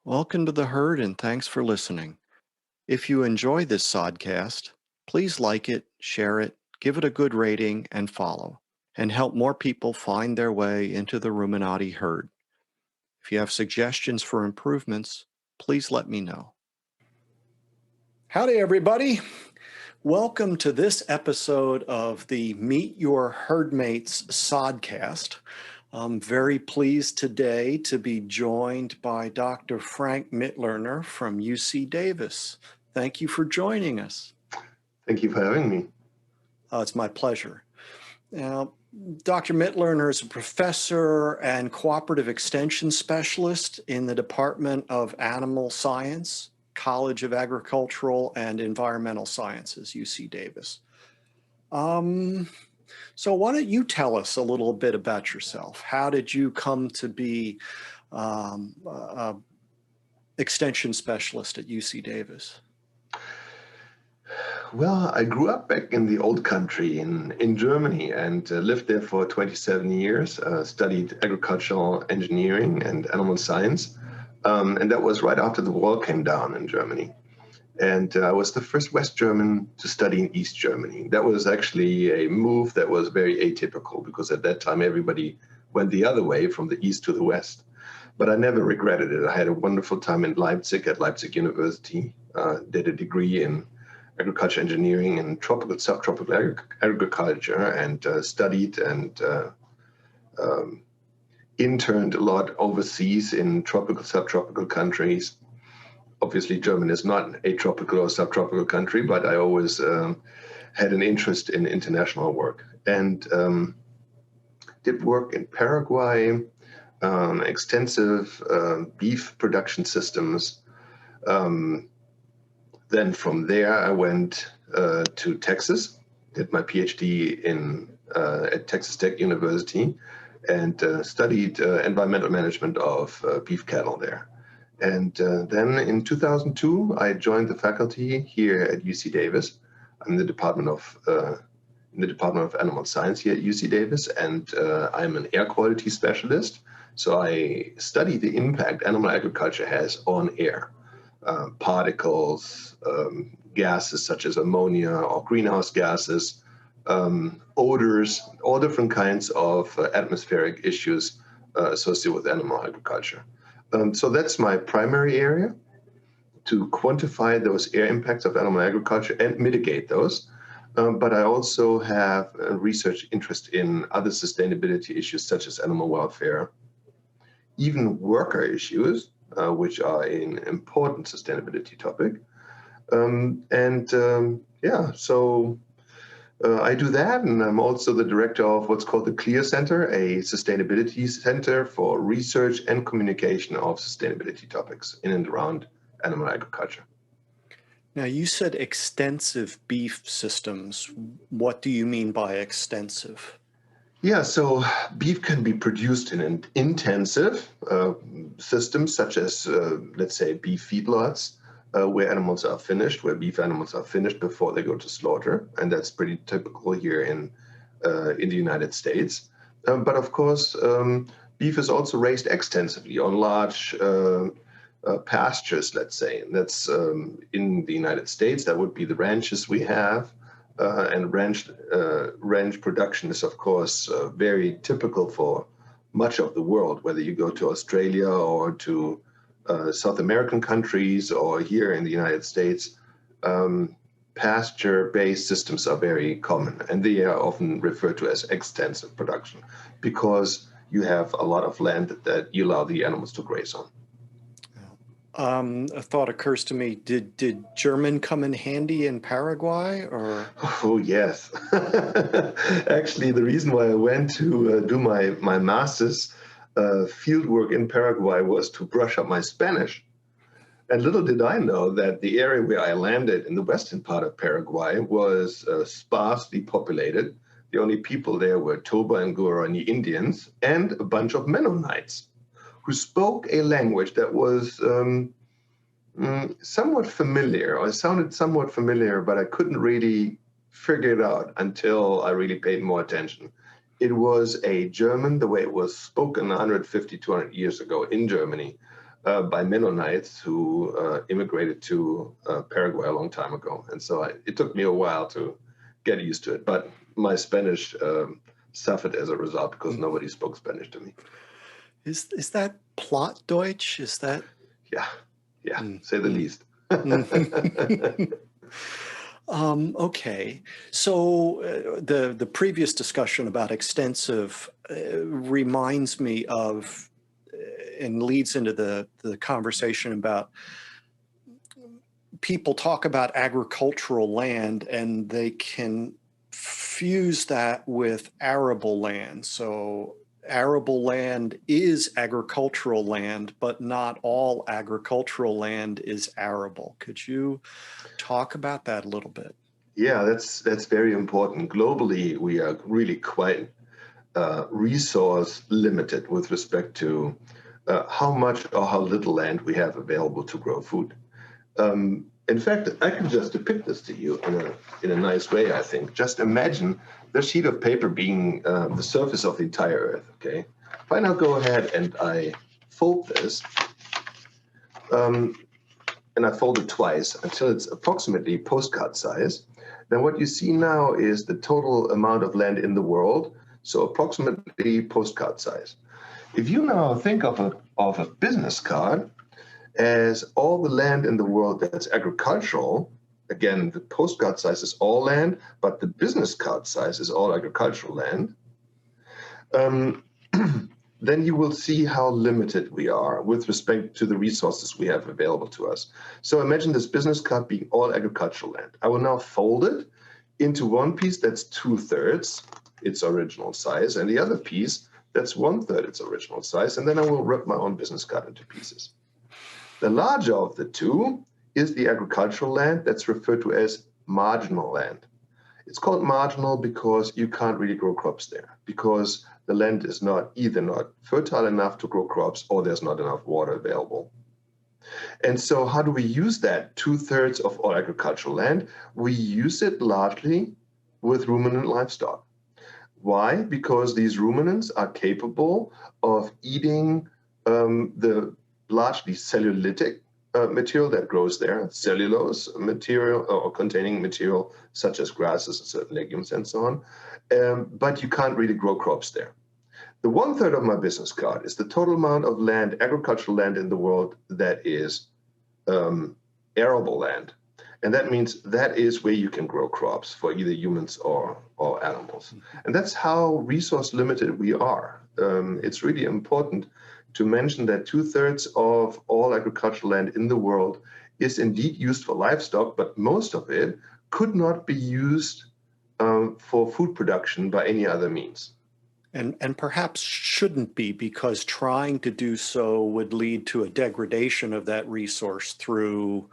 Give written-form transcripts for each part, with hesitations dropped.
Welcome to the herd and thanks for listening. If you enjoy this sodcast, please like it, share it, give it a good rating, and follow, and help more people find their way into the Ruminati herd. If you have suggestions for improvements, please let me know. Howdy, everybody. Welcome to this episode of the Meet Your Herdmates sodcast. I'm very pleased today to be joined by Dr. Frank Mitlerner from UC Davis. Thank you for joining us. Thank you for having me. It's my pleasure. Now, Dr. Mitlerner is a professor and cooperative extension specialist in the Department of Animal Science, College of Agricultural and Environmental Sciences, UC Davis. So why don't you tell us a little bit about yourself? How did you come to be an extension specialist at UC Davis? Well, I grew up back in the old country in Germany and lived there for 27 years, studied agricultural engineering and animal science. And that was right after the wall came down in Germany. And I was the first West German to study in East Germany. That was actually a move that was very atypical because at that time everybody went the other way from the East to the West. But I never regretted it. I had a wonderful time in Leipzig at Leipzig University, did a degree in agriculture engineering and tropical, subtropical agriculture, and studied and interned a lot overseas in tropical, subtropical countries. Obviously, Germany is not a tropical or subtropical country, but I always had an interest in international work and did work in Paraguay, extensive beef production systems. Then from there, I went to Texas, did my PhD at Texas Tech University, and studied environmental management of beef cattle there. And then in 2002, I joined the faculty here at UC Davis. I'm in the Department of Animal Science here at UC Davis, and I'm an air quality specialist. So I study the impact animal agriculture has on air, particles, gases such as ammonia or greenhouse gases, odors, all different kinds of atmospheric issues associated with animal agriculture. So that's my primary area, to quantify those air impacts of animal agriculture and mitigate those. But I also have a research interest in other sustainability issues such as animal welfare, even worker issues, which are an important sustainability topic. I do that, and I'm also the director of what's called the CLEAR Center, a sustainability center for research and communication of sustainability topics in and around animal agriculture. Now, you said extensive beef systems. What do you mean by extensive? Yeah, so beef can be produced in an intensive systems such as, let's say, beef feedlots, where animals are finished, where beef animals are finished before they go to slaughter, and that's pretty typical here in the United States. But of course, beef is also raised extensively on large pastures, let's say, and that's in the United States. That would be the ranches we have, and ranch production is, of course, very typical for much of the world, whether you go to Australia or to South American countries or here in the United States. Pasture-based systems are very common, and they are often referred to as extensive production because you have a lot of land that you allow the animals to graze on. A thought occurs to me. Did German come in handy in Paraguay, or? Oh, yes. Actually, the reason why I went to do my master's field work in Paraguay was to brush up my Spanish. And little did I know that the area where I landed in the western part of Paraguay was sparsely populated. The only people there were Toba and Guarani Indians and a bunch of Mennonites who spoke a language that was somewhat familiar, or sounded somewhat familiar, but I couldn't really figure it out until I really paid more attention. It was a German, the way it was spoken 150, 200 years ago in Germany, by Mennonites who immigrated to Paraguay a long time ago. And so it took me a while to get used to it. But my Spanish suffered as a result because nobody spoke Spanish to me. Is that Plattdeutsch? Is that? Yeah, say the least. Okay, so the previous discussion about extensive reminds me of and leads into the conversation about people talk about agricultural land and they can fuse that with arable land. So arable land is agricultural land, but not all agricultural land is arable. Could you talk about that a little bit? Yeah, that's very important. Globally, we are really quite resource limited with respect to how much or how little land we have available to grow food. In fact, I can just depict this to you in a nice way, I think. Just imagine the sheet of paper being the surface of the entire Earth, okay? If I now go ahead and I fold this, and I fold it twice until it's approximately postcard size, then what you see now is the total amount of land in the world, so approximately postcard size. If you now think of a business card as all the land in the world that's agricultural, again, the postcard size is all land, but the business card size is all agricultural land, then you will see how limited we are with respect to the resources we have available to us. So imagine this business card being all agricultural land. I will now fold it into one piece that's 2/3 its original size, and the other piece that's 1/3 its original size, and then I will rip my own business card into pieces. The larger of the two is the agricultural land that's referred to as marginal land. It's called marginal because you can't really grow crops there, because the land is either not fertile enough to grow crops or there's not enough water available. And so how do we use that 2/3 of all agricultural land? We use it largely with ruminant livestock. Why? Because these ruminants are capable of eating the largely cellulitic material that grows there, cellulose material or containing material such as grasses and certain legumes and so on, but you can't really grow crops there. The 1/3 of my business card is the total amount of land, agricultural land in the world that is arable land. And that means that is where you can grow crops for either humans or animals. And that's how resource limited we are. It's really important to mention that 2/3 of all agricultural land in the world is indeed used for livestock, but most of it could not be used for food production by any other means. And perhaps shouldn't be, because trying to do so would lead to a degradation of that resource through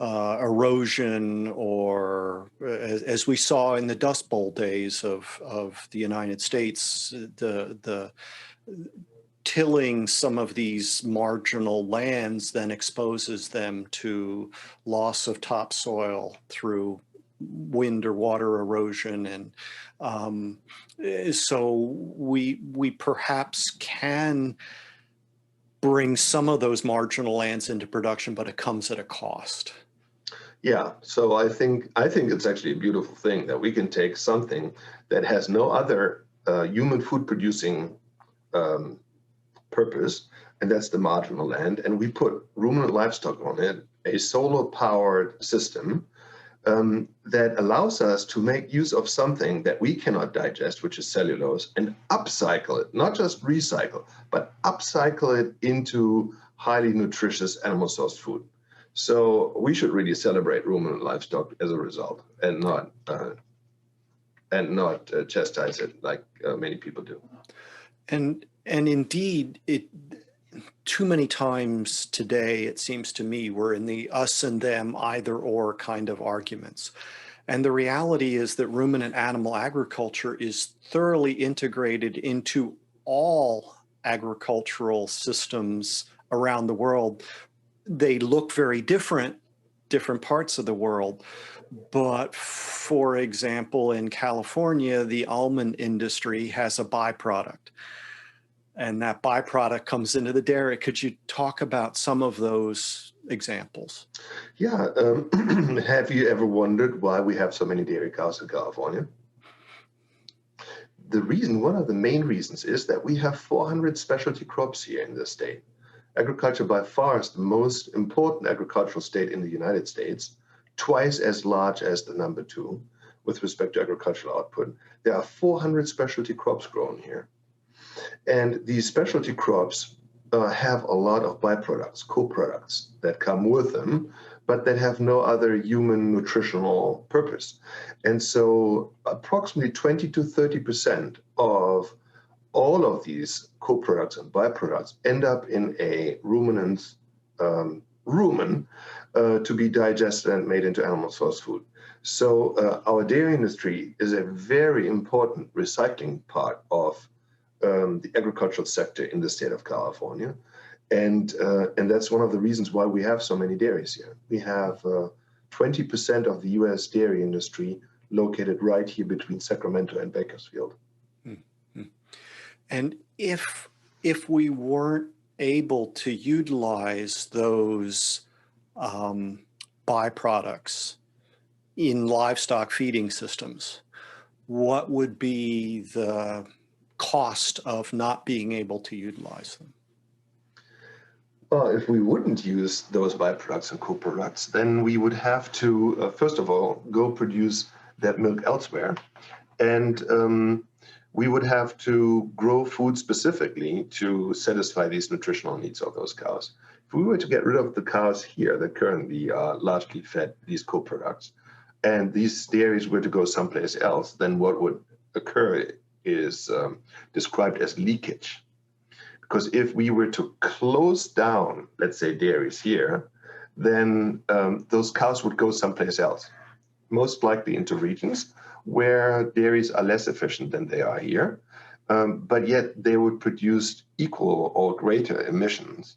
erosion, or as we saw in the Dust Bowl days of the United States, the tilling some of these marginal lands then exposes them to loss of topsoil through wind or water erosion. And so we perhaps can bring some of those marginal lands into production, but it comes at a cost. Yeah, so I think it's actually a beautiful thing that we can take something that has no other human food producing purpose, and that's the marginal land, and we put ruminant livestock on it, a solar powered system that allows us to make use of something that we cannot digest, which is cellulose, and upcycle it, not just recycle, but upcycle it into highly nutritious animal sourced food. So we should really celebrate ruminant livestock as a result, and not chastise it like many people do. And indeed, too many times today, it seems to me, we're in the us and them, either or kind of arguments. And the reality is that ruminant animal agriculture is thoroughly integrated into all agricultural systems around the world. They look very different parts of the world. But for example, in California, the almond industry has a byproduct. and that byproduct comes into the dairy. Could you talk about some of those examples? Yeah. Have you ever wondered why we have so many dairy cows in California? One of the main reasons is that we have 400 specialty crops here in the state. Agriculture by far is the most important agricultural state in the United States, twice as large as the number two with respect to agricultural output. There are 400 specialty crops grown here. And these specialty crops have a lot of byproducts, co-products that come with them, but that have no other human nutritional purpose. And so approximately 20 to 30% of all of these co-products and byproducts end up in a ruminant's rumen to be digested and made into animal source food. So our dairy industry is a very important recycling part of the agricultural sector in the state of California. And that's one of the reasons why we have so many dairies here. We have 20% of the US dairy industry located right here between Sacramento and Bakersfield. Mm-hmm. And if we weren't able to utilize those byproducts in livestock feeding systems, what would be the cost of not being able to utilize them? Well, if we wouldn't use those byproducts and co-products, then we would have to, first of all, go produce that milk elsewhere. And we would have to grow food specifically to satisfy these nutritional needs of those cows. If we were to get rid of the cows here that currently are largely fed these co-products, and these dairies were to go someplace else, then what would occur is described as leakage. Because if we were to close down, let's say, dairies here, then those cows would go someplace else, most likely into regions where dairies are less efficient than they are here, but yet they would produce equal or greater emissions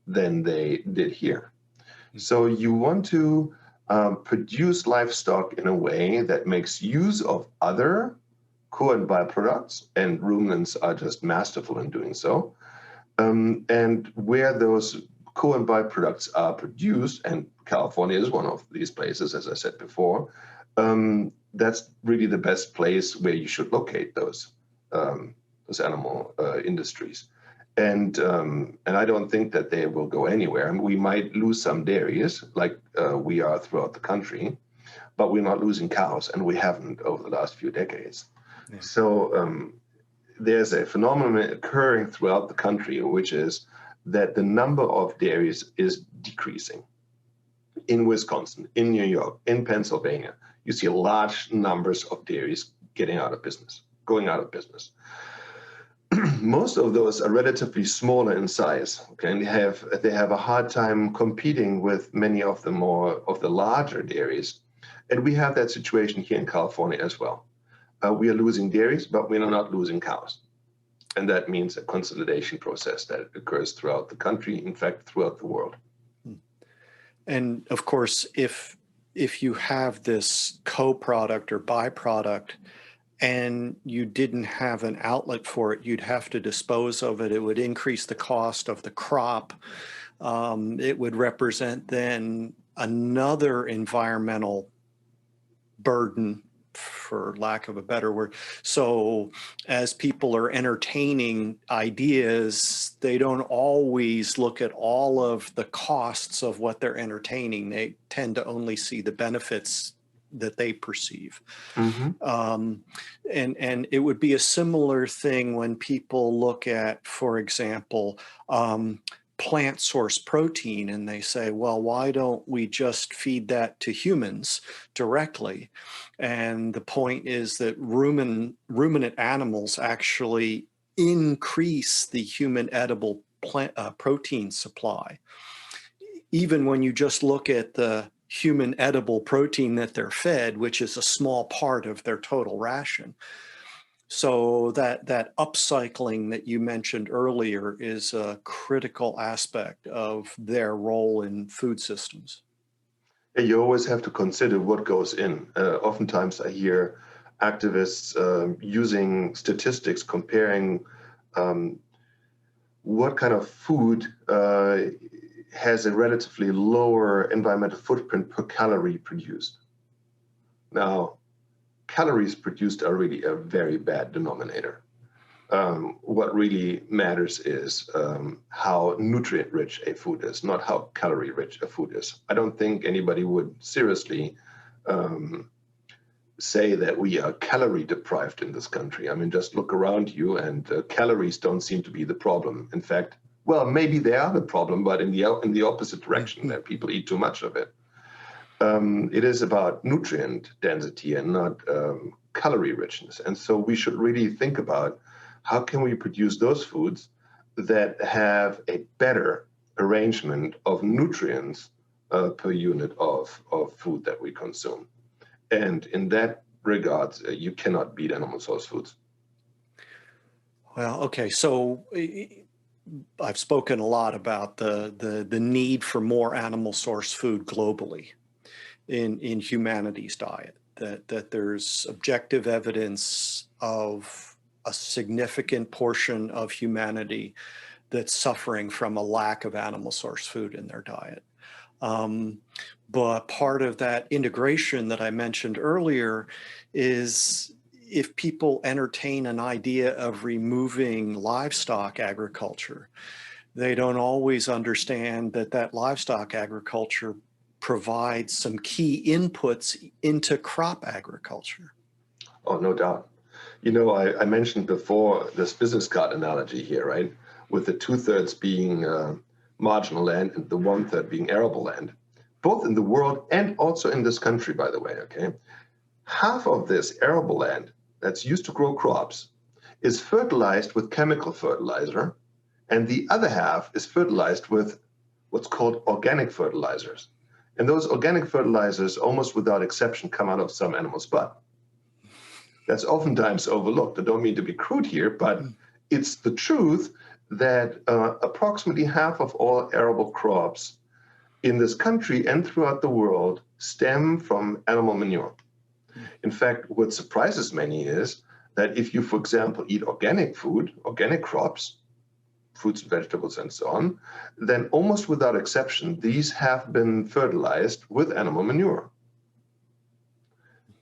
than they did here. So you want to produce livestock in a way that makes use of other co and byproducts, and ruminants are just masterful in doing so. And where those co and byproducts are produced, and California is one of these places, as I said before, that's really the best place where you should locate those animal industries. And I don't think that they will go anywhere. I mean, we might lose some dairies, like we are throughout the country, but we're not losing cows, and we haven't over the last few decades. Yeah. So there's a phenomenon occurring throughout the country, which is that the number of dairies is decreasing. In Wisconsin, in New York, in Pennsylvania, you see large numbers of dairies going out of business. Most of those are relatively smaller in size, okay, and they have a hard time competing with many of the larger dairies. And we have that situation here in California as well. We are losing dairies, but we are not losing cows. And that means a consolidation process that occurs throughout the country, in fact, throughout the world. And of course, if you have this co-product or byproduct and you didn't have an outlet for it, you'd have to dispose of it. It would increase the cost of the crop. It would represent then another environmental burden, for lack of a better word. So as people are entertaining ideas, they don't always look at all of the costs of what they're entertaining. They tend to only see the benefits that they perceive. Mm-hmm. And it would be a similar thing when people look at, for example, plant source protein, and they say, well, why don't we just feed that to humans directly? And the point is that ruminant animals actually increase the human edible protein supply. Even when you just look at the human edible protein that they're fed, which is a small part of their total ration. So that upcycling that you mentioned earlier is a critical aspect of their role in food systems. You always have to consider what goes in. Oftentimes I hear activists using statistics comparing what kind of food has a relatively lower environmental footprint per calorie produced. Now, calories produced are really a very bad denominator. What really matters is how nutrient-rich a food is, not how calorie-rich a food is. I don't think anybody would seriously say that we are calorie deprived in this country. I mean, just look around you, and calories don't seem to be the problem. In fact, well, maybe they are the problem, but in the opposite direction, that people eat too much of it. It is about nutrient density and not calorie richness. And so we should really think about how can we produce those foods that have a better arrangement of nutrients per unit of food that we consume. And in that regard, you cannot beat animal source foods. Well, okay, so I've spoken a lot about the need for more animal source food globally in humanity's diet, that there's objective evidence of a significant portion of humanity that's suffering from a lack of animal source food in their diet. But part of that integration that I mentioned earlier is if people entertain an idea of removing livestock agriculture, they don't always understand that livestock agriculture provides some key inputs into crop agriculture. Oh, no doubt. You know, I mentioned before this business card analogy here, right? With the 2/3 being marginal land and the 1/3 being arable land, both in the world and also in this country, by the way, okay? Half of this arable land that's used to grow crops is fertilized with chemical fertilizer, and the other half is fertilized with what's called organic fertilizers. And those organic fertilizers, almost without exception, come out of some animal's butt. That's oftentimes overlooked. I don't mean to be crude here, but it's the truth that approximately half of all arable crops in this country and throughout the world stem from animal manure. In fact, what surprises many is that if you, for example, eat organic food, organic crops, fruits and vegetables and so on, then almost without exception, these have been fertilized with animal manure.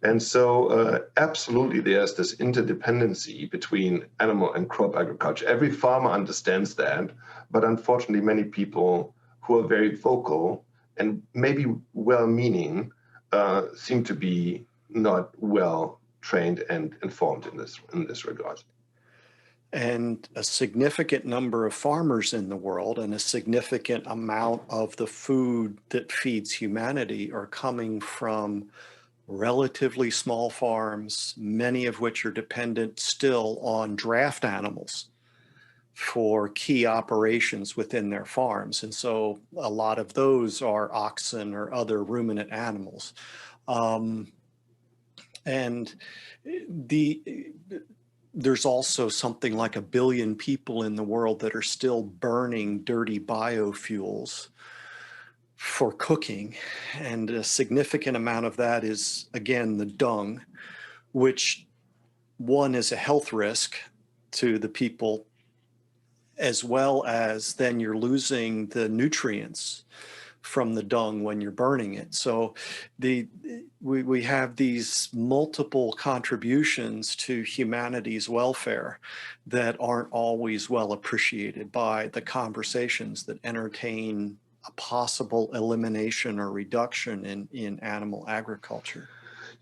And so absolutely there's this interdependency between animal and crop agriculture. Every farmer understands that, but unfortunately many people who are very vocal and maybe well-meaning seem to be not well trained and informed in this regard. And a significant number of farmers in the world and a significant amount of the food that feeds humanity are coming from relatively small farms, many of which are dependent still on draft animals for key operations within their farms. And so a lot of those are oxen or other ruminant animals. And there's also something like 1 billion people in the world that are still burning dirty biofuels for cooking. And a significant amount of that is, again, the dung, which one is a health risk to the people, as well as then you're losing the nutrients from the dung when you're burning it. So we have these multiple contributions to humanity's welfare that aren't always well appreciated by the conversations that entertain a possible elimination or reduction in animal agriculture.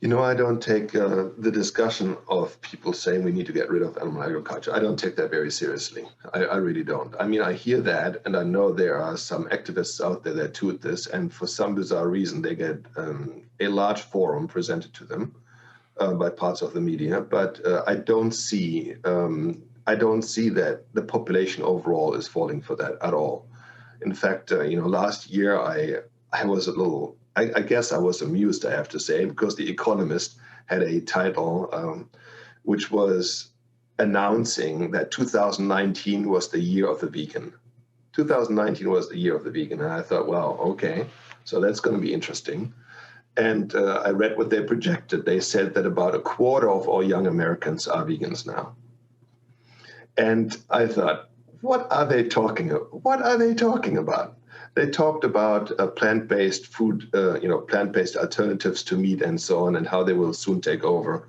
You know, I don't take the discussion of people saying we need to get rid of animal agriculture. I don't take that very seriously. I really don't. I mean, I hear that, and I know there are some activists out there that toot this, and for some bizarre reason, they get a large forum presented to them by parts of the media. But I don't see that the population overall is falling for that at all. In fact, last year I was a little. I guess I was amused, I have to say, because The Economist had a title which was announcing that 2019 was the year of the vegan. 2019 was the year of the vegan. And I thought, wow, okay, so that's going to be interesting. And I read what they projected. They said that about 1/4 of all young Americans are vegans now. And I thought, what are they talking about? What are they talking about? They talked about plant-based food, plant-based alternatives to meat and so on, and how they will soon take over.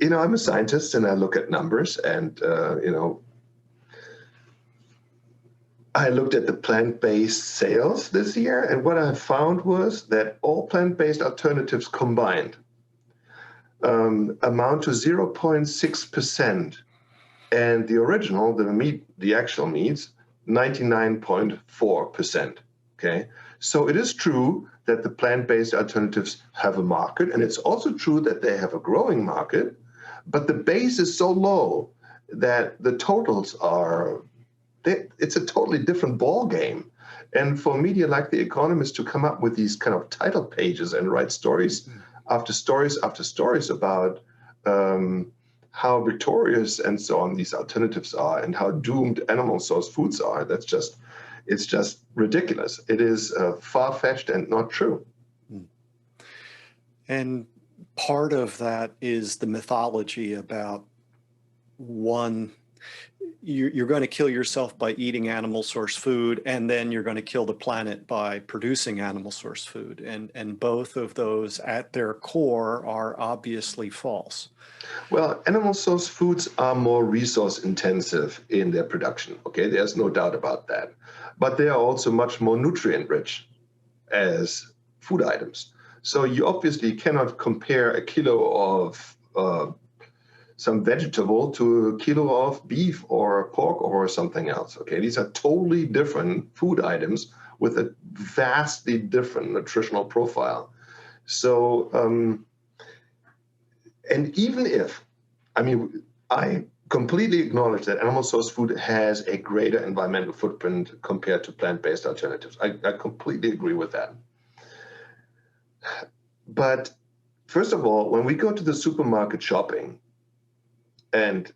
I'm a scientist and I look at numbers, and I looked at the plant-based sales this year, and what I found was that all plant-based alternatives combined amount to 0.6%, and the original, the actual meats, 99.4%. Okay, so it is true that the plant-based alternatives have a market, and it's also true that they have a growing market, but the base is so low that the totals it's a totally different ball game. And for media like The Economist to come up with these kind of title pages and write stories after stories after stories about how victorious and so on these alternatives are, and how doomed animal source foods are, it's just ridiculous. It is far-fetched and not true. And part of that is the mythology about you're going to kill yourself by eating animal source food, and then you're going to kill the planet by producing animal source food. And both of those at their core are obviously false. Well, animal source foods are more resource intensive in their production. Okay, there's no doubt about that. But they are also much more nutrient rich as food items. So you obviously cannot compare a kilo of some vegetable to a kilo of beef or pork or something else. Okay, these are totally different food items with a vastly different nutritional profile. So, and even if, I completely acknowledge that animal source food has a greater environmental footprint compared to plant-based alternatives. I completely agree with that. But first of all, when we go to the supermarket shopping, and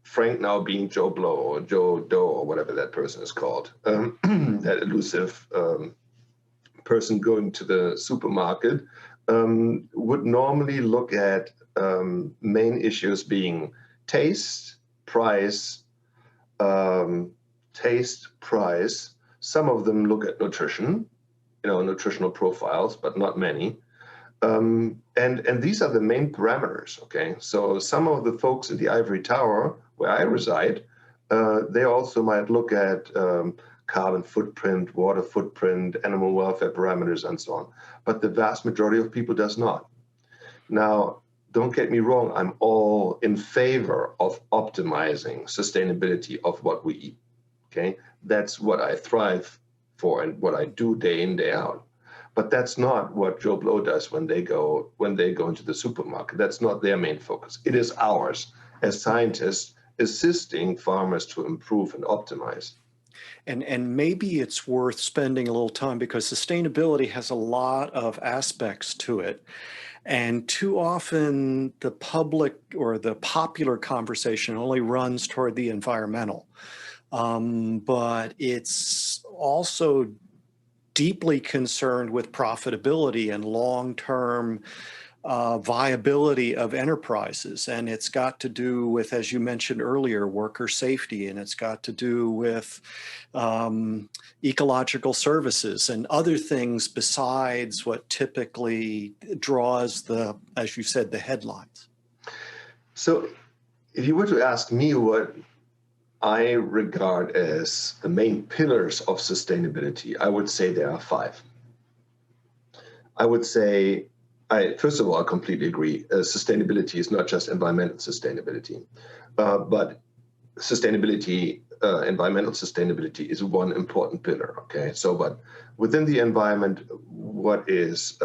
Frank now being Joe Blow or Joe Doe or whatever that person is called, that elusive person going to the supermarket, would normally look at main issues being taste, price. Some of them look at nutrition, nutritional profiles, but not many. And these are the main parameters, okay? So some of the folks in the ivory tower, where I reside, they also might look at carbon footprint, water footprint, animal welfare parameters, and so on. But the vast majority of people does not. Now, don't get me wrong, I'm all in favor of optimizing sustainability of what we eat, okay? That's what I thrive for and what I do day in, day out. But that's not what Joe Blow does when they go into the supermarket. That's not their main focus. It is ours as scientists assisting farmers to improve and optimize. And maybe it's worth spending a little time, because sustainability has a lot of aspects to it. And too often the public or the popular conversation only runs toward the environmental. But it's also deeply concerned with profitability and long-term viability of enterprises. And it's got to do with, as you mentioned earlier, worker safety, and it's got to do with ecological services and other things besides what typically draws as you said, the headlines. So if you were to ask me what I regard as the main pillars of sustainability, I would say there are 5. I would say, first of all, I completely agree. Sustainability is not just environmental sustainability, but sustainability, environmental sustainability is one important pillar. Okay, so but within the environment, what's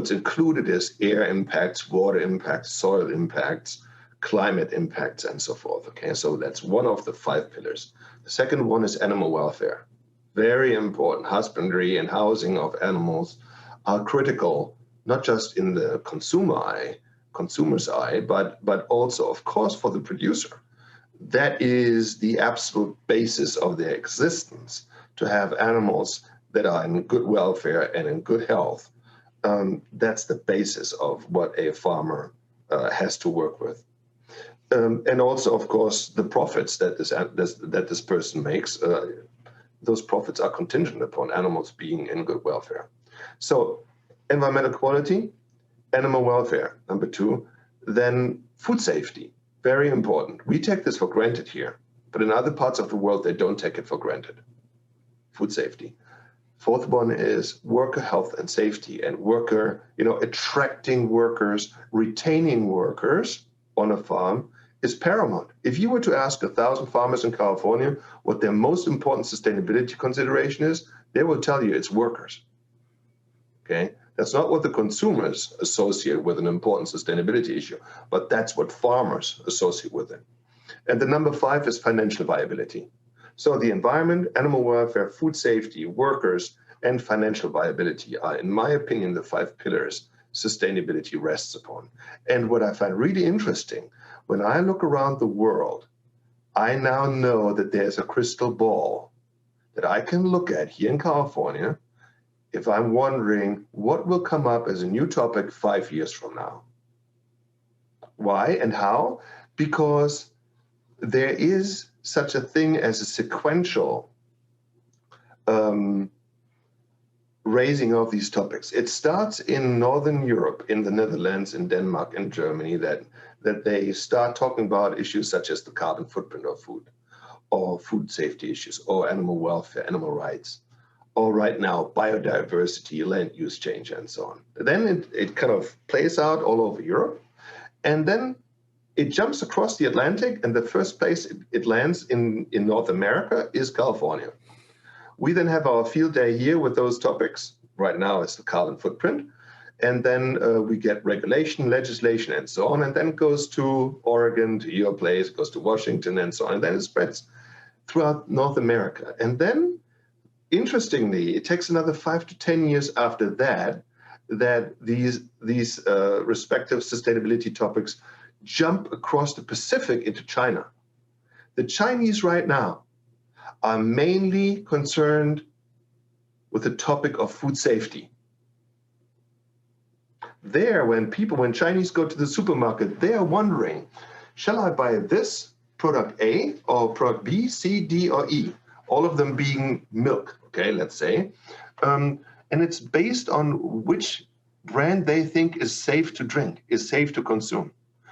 included is air impacts, water impacts, soil impacts, climate impacts, and so forth. Okay, so that's one of the 5 pillars. The second one is animal welfare. Very important. Husbandry and housing of animals are critical, not just in the consumer's eye, but also, of course, for the producer. That is the absolute basis of their existence, to have animals that are in good welfare and in good health. That's the basis of what a farmer has to work with. And also, of course, the profits that this person makes, those profits are contingent upon animals being in good welfare. So environmental quality, animal welfare, number two. Then food safety, very important. We take this for granted here, but in other parts of the world, they don't take it for granted. Food safety. Fourth one is worker health and safety, and worker, attracting workers, retaining workers on a farm is paramount. If you were to ask 1,000 farmers in California what their most important sustainability consideration is, they will tell you it's workers. Okay, that's not what the consumers associate with an important sustainability issue, but that's what farmers associate with it. And the number 5 is financial viability. So the environment, animal welfare, food safety, workers, and financial viability are, in my opinion, the 5 pillars sustainability rests upon. And what I find really interesting, when I look around the world, I now know that there's a crystal ball that I can look at here in California if I'm wondering what will come up as a new topic 5 years from now. Why and how? Because there is such a thing as a sequential raising of these topics. It starts in Northern Europe, in the Netherlands, in Denmark, and Germany, that they start talking about issues such as the carbon footprint of food, or food safety issues, or animal welfare, animal rights, or right now, biodiversity, land use change, and so on. Then it kind of plays out all over Europe, and then it jumps across the Atlantic, and the first place it lands in North America is California. We then have our field day here with those topics. Right now it's the carbon footprint. And then we get regulation, legislation, and so on. And then it goes to Oregon, to your place, it goes to Washington, and so on. And then it spreads throughout North America. And then, interestingly, it takes another 5 to 10 years after that these respective sustainability topics jump across the Pacific into China. The Chinese right now are mainly concerned with the topic of food safety. There, when Chinese go to the supermarket, they are wondering, shall I buy this product A or product B, C, D, or E? All of them being milk, okay, let's say. And it's based on which brand they think is safe to drink, is safe to consume.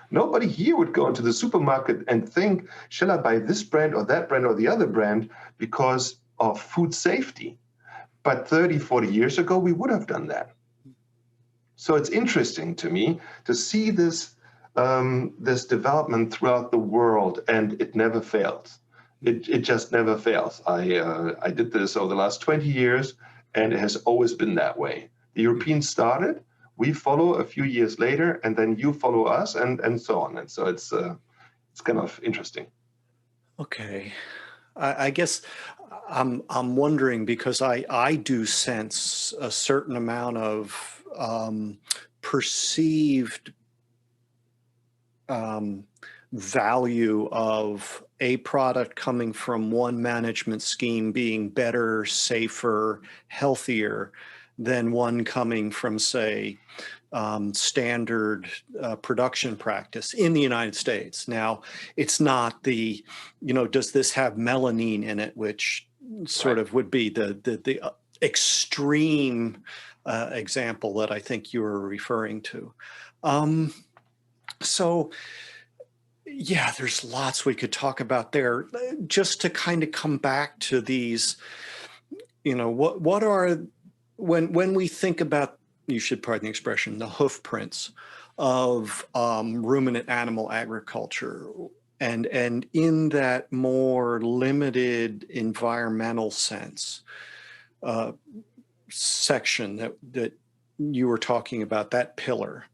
Nobody here would go into the supermarket and think, shall I buy this brand or that brand or the other brand because of food safety? But 30, 40 years ago, we would have done that. So it's interesting to me to see this development throughout the world, and it never fails. It just never fails. I did this over the last 20 years, and it has always been that way. The Europeans started, we follow a few years later, and then you follow us, and so on. And so it's kind of interesting. Okay. I guess I'm wondering, because I do sense a certain amount of perceived value of a product coming from one management scheme being better, safer, healthier than one coming from, say, standard production practice in the United States. Now, it's not the, does this have melanine in it, which sort of would be the extreme example that I think you were referring to. So, yeah, there's lots we could talk about there. Just to kind of come back to these, what are, when we think about, you should pardon the expression, the hoof prints of ruminant animal agriculture, and in that more limited environmental sense section that you were talking about, that pillar,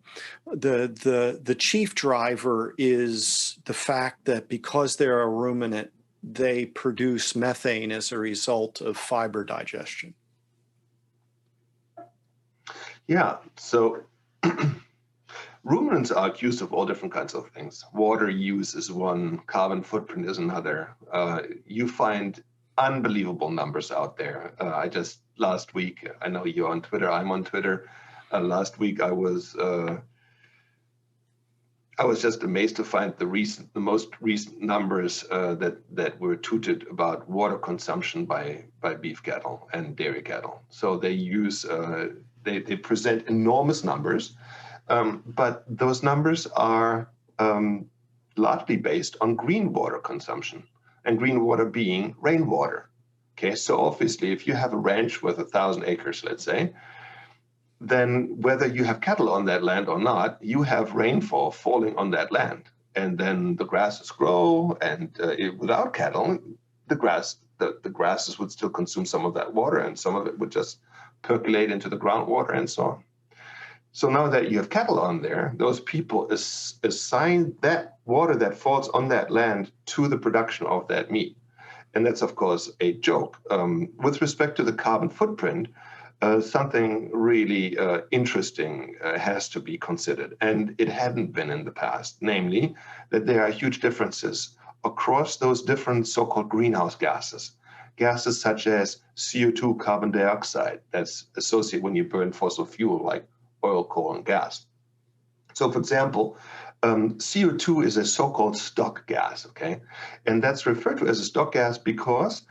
the chief driver is the fact that because they're a ruminant, they produce methane as a result of fiber digestion. Yeah, so ruminants are accused of all different kinds of things. Water use is one, carbon footprint is another. You find unbelievable numbers out there. Last week, I know you're on Twitter, I'm on Twitter. Last week I I was just amazed to find the most recent numbers that were tutored about water consumption by beef cattle and dairy cattle. So they use they present enormous numbers, but those numbers are largely based on green water consumption, and green water being rainwater. Okay, so obviously, if you have a ranch with 1,000 acres, let's say, then whether you have cattle on that land or not, you have rainfall falling on that land. And then the grasses grow, and without cattle, the grasses would still consume some of that water, and some of it would just percolate into the groundwater and so on. So now that you have cattle on there, those people assign that water that falls on that land to the production of that meat. And that's, of course, a joke. With respect to the carbon footprint, something really interesting has to be considered, and it hadn't been in the past, namely that there are huge differences across those different so-called greenhouse gases. Gases such as CO2, carbon dioxide, that's associated when you burn fossil fuel like oil, coal, and gas. So, for example, CO2 is a so-called stock gas, okay? And that's referred to as a stock gas because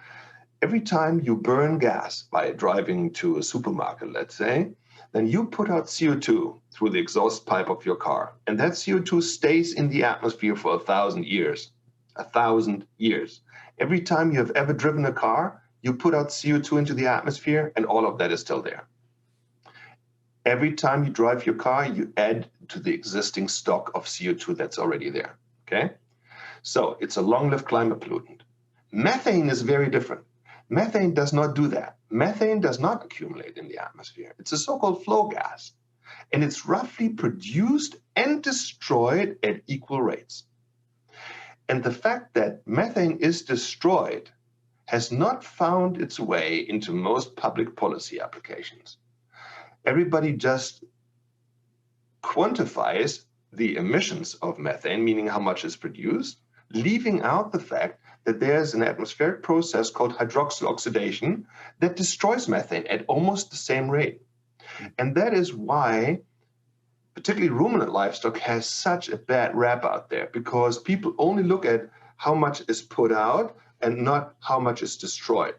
every time you burn gas by driving to a supermarket, let's say, then you put out CO2 through the exhaust pipe of your car. And that CO2 stays in the atmosphere for 1,000 years. 1,000 years. Every time you have ever driven a car, you put out CO2 into the atmosphere, and all of that is still there. Every time you drive your car, you add to the existing stock of CO2 that's already there, okay? So it's a long-lived climate pollutant. Methane is very different. Methane does not do that. Methane does not accumulate in the atmosphere. It's a so-called flow gas, and it's roughly produced and destroyed at equal rates. And the fact that methane is destroyed has not found its way into most public policy applications. Everybody just quantifies the emissions of methane, meaning how much is produced, leaving out the fact that there's an atmospheric process called hydroxyl oxidation that destroys methane at almost the same rate. And that is why particularly ruminant livestock has such a bad rap out there, because people only look at how much is put out and not how much is destroyed.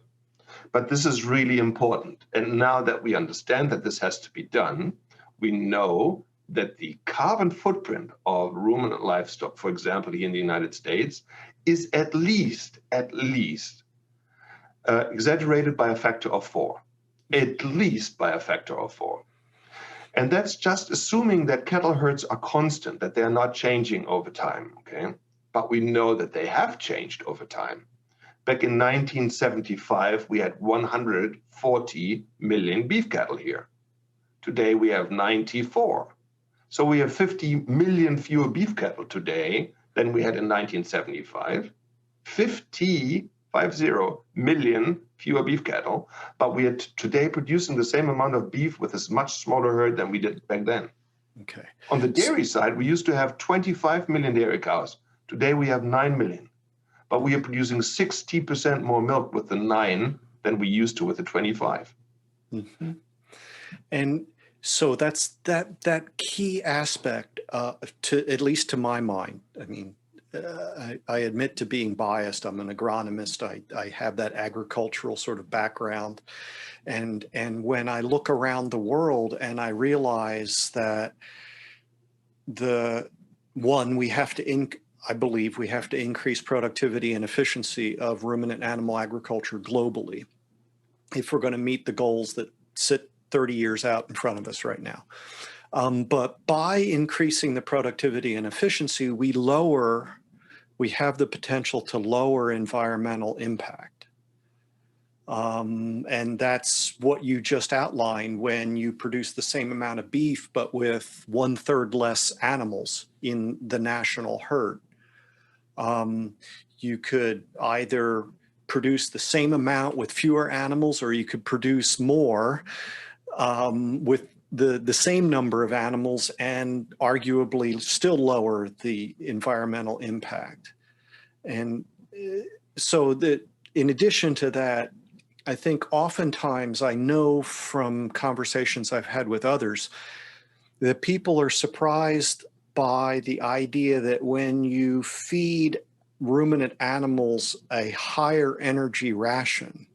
But this is really important. And now that we understand that this has to be done, we know that the carbon footprint of ruminant livestock, for example, here in the United States, is at least exaggerated by a factor of 4. At least by a factor of 4. And that's just assuming that cattle herds are constant, that they are not changing over time, okay? But we know that they have changed over time. Back in 1975, we had 140 million beef cattle here. Today, we have 94. So we have 50 million fewer beef cattle today than we had in 1975. 50 million fewer beef cattle, but we are today producing the same amount of beef with a much smaller herd than we did back then. Okay. On the dairy side, we used to have 25 million dairy cows. Today we have 9 million, but we are producing 60% more milk with the 9 than we used to with the 25. Mm-hmm. And so that's that key aspect, to at least to my mind. I mean, I admit to being biased. I'm an agronomist. I have that agricultural sort of background. And when I look around the world and I realize that I believe we have to increase productivity and efficiency of ruminant animal agriculture globally if we're going to meet the goals that sit 30 years out in front of us right now. But by increasing the productivity and efficiency, we have the potential to lower environmental impact. And that's what you just outlined when you produce the same amount of beef, but with 1/3 less animals in the national herd. You could either produce the same amount with fewer animals, or you could produce more with the same number of animals and arguably still lower the environmental impact. And so that in addition to that, I think oftentimes I know from conversations I've had with others that people are surprised by the idea that when you feed ruminant animals a higher energy ration,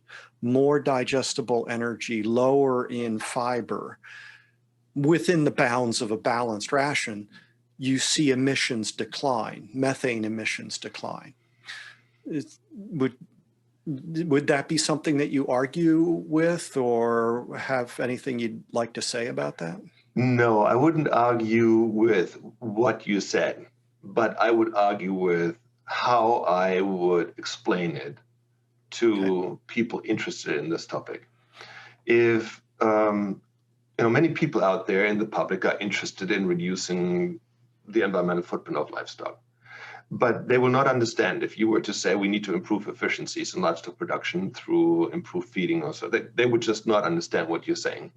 more digestible energy, lower in fiber, within the bounds of a balanced ration, you see emissions decline, methane emissions decline. Would that be something that you argue with, or have anything you'd like to say about that? No, I wouldn't argue with what you said, but I would argue with how I would explain it Okay. to people interested in this topic. If many people out there in the public are interested in reducing the environmental footprint of livestock, but they will not understand if you were to say we need to improve efficiencies in livestock production through improved feeding or so. They would just not understand what you're saying.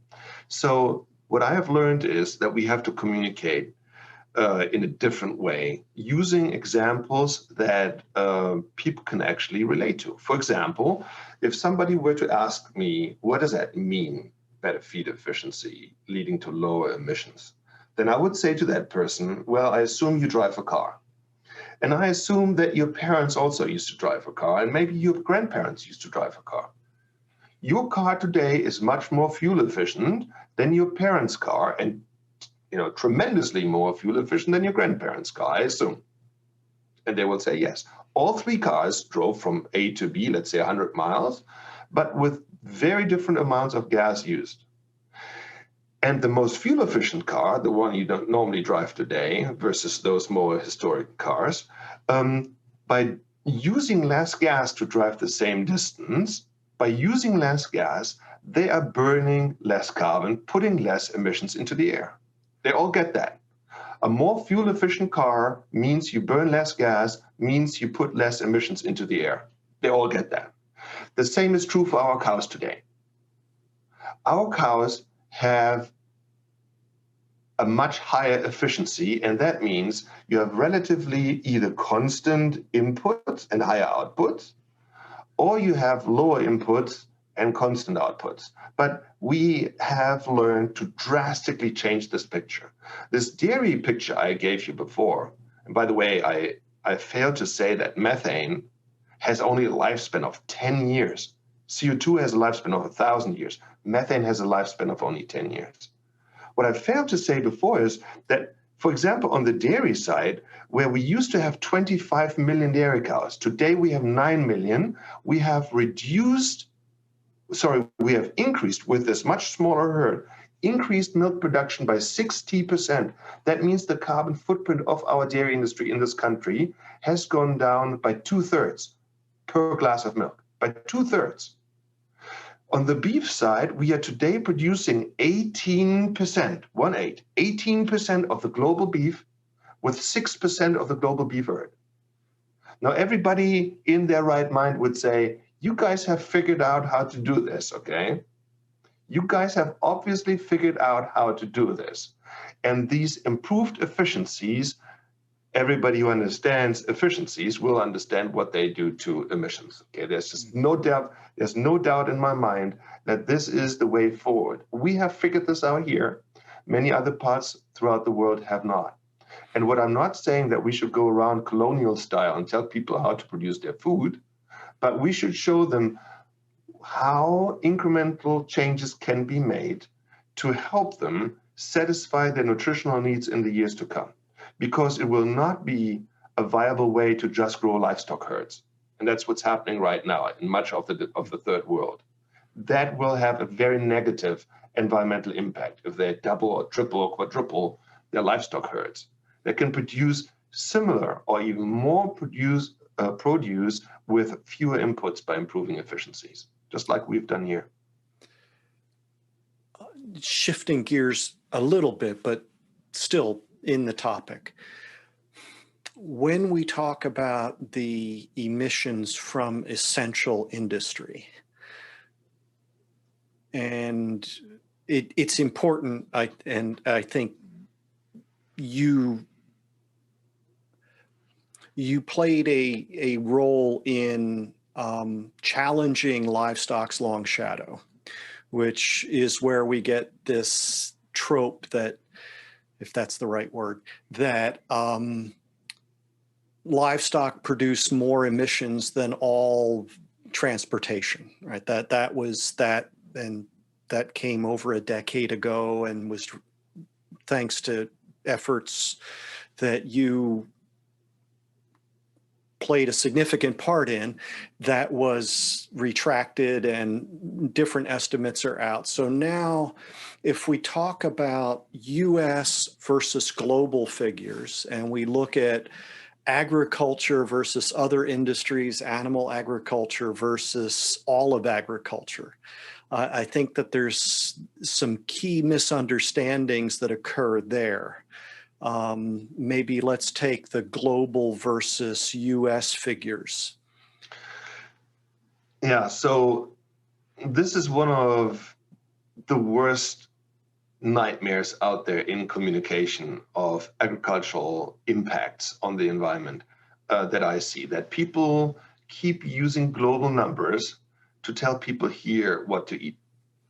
So what I have learned is that we have to communicate in a different way, using examples that people can actually relate to. For example, if somebody were to ask me, what does that mean, better feed efficiency leading to lower emissions? Then I would say to that person, well, I assume you drive a car. And I assume that your parents also used to drive a car, and maybe your grandparents used to drive a car. Your car today is much more fuel efficient than your parents' car, and tremendously more fuel efficient than your grandparents' car, I assume. And they will say yes. All three cars drove from A to B, let's say 100 miles, but with very different amounts of gas used. And the most fuel efficient car, the one you don't normally drive today versus those more historic cars, by using less gas to drive the same distance, by using less gas, they are burning less carbon, putting less emissions into the air. They all get that. A more fuel efficient car means you burn less gas, means you put less emissions into the air. They all get that. The same is true for our cows today. Our cows have a much higher efficiency, and that means you have relatively either constant inputs and higher outputs, or you have lower inputs and constant outputs. But we have learned to drastically change this picture. This dairy picture I gave you before, and by the way, I failed to say that methane has only a lifespan of 10 years. CO2 has a lifespan of 1,000 years. Methane has a lifespan of only 10 years. What I failed to say before is that, for example, on the dairy side, where we used to have 25 million dairy cows, today we have 9 million. We have increased with this much smaller herd, increased milk production by 60%. That means the carbon footprint of our dairy industry in this country has gone down by 2/3 per glass of milk, by 2/3. On the beef side, we are today producing 18%, 18% of the global beef with 6% of the global beef herd. Now, everybody in their right mind would say, you guys have figured out how to do this, okay? You guys have obviously figured out how to do this. And these improved efficiencies, everybody who understands efficiencies will understand what they do to emissions. Okay, there's no doubt in my mind that this is the way forward. We have figured this out here. Many other parts throughout the world have not. And what I'm not saying that we should go around colonial style and tell people how to produce their food, but we should show them how incremental changes can be made to help them satisfy their nutritional needs in the years to come. Because it will not be a viable way to just grow livestock herds. And that's what's happening right now in much of the third world. That will have a very negative environmental impact if they double or triple or quadruple their livestock herds. They can produce similar or even more produce with fewer inputs by improving efficiencies, just like we've done here. Shifting gears a little bit, but still in the topic. When we talk about the emissions from essential industry, and it's important, I think you played a role in challenging livestock's long shadow, which is where we get this trope that if that's the right word, that livestock produce more emissions than all transportation, right? That was that, and that came over a decade ago and was thanks to efforts that you played a significant part in, that was retracted and different estimates are out. So now if we talk about US versus global figures and we look at agriculture versus other industries, animal agriculture versus all of agriculture, I think that there's some key misunderstandings that occur there. Maybe let's take the global versus US figures. Yeah, so this is one of the worst nightmares out there in communication of agricultural impacts on the environment that I see, that people keep using global numbers to tell people here what to eat.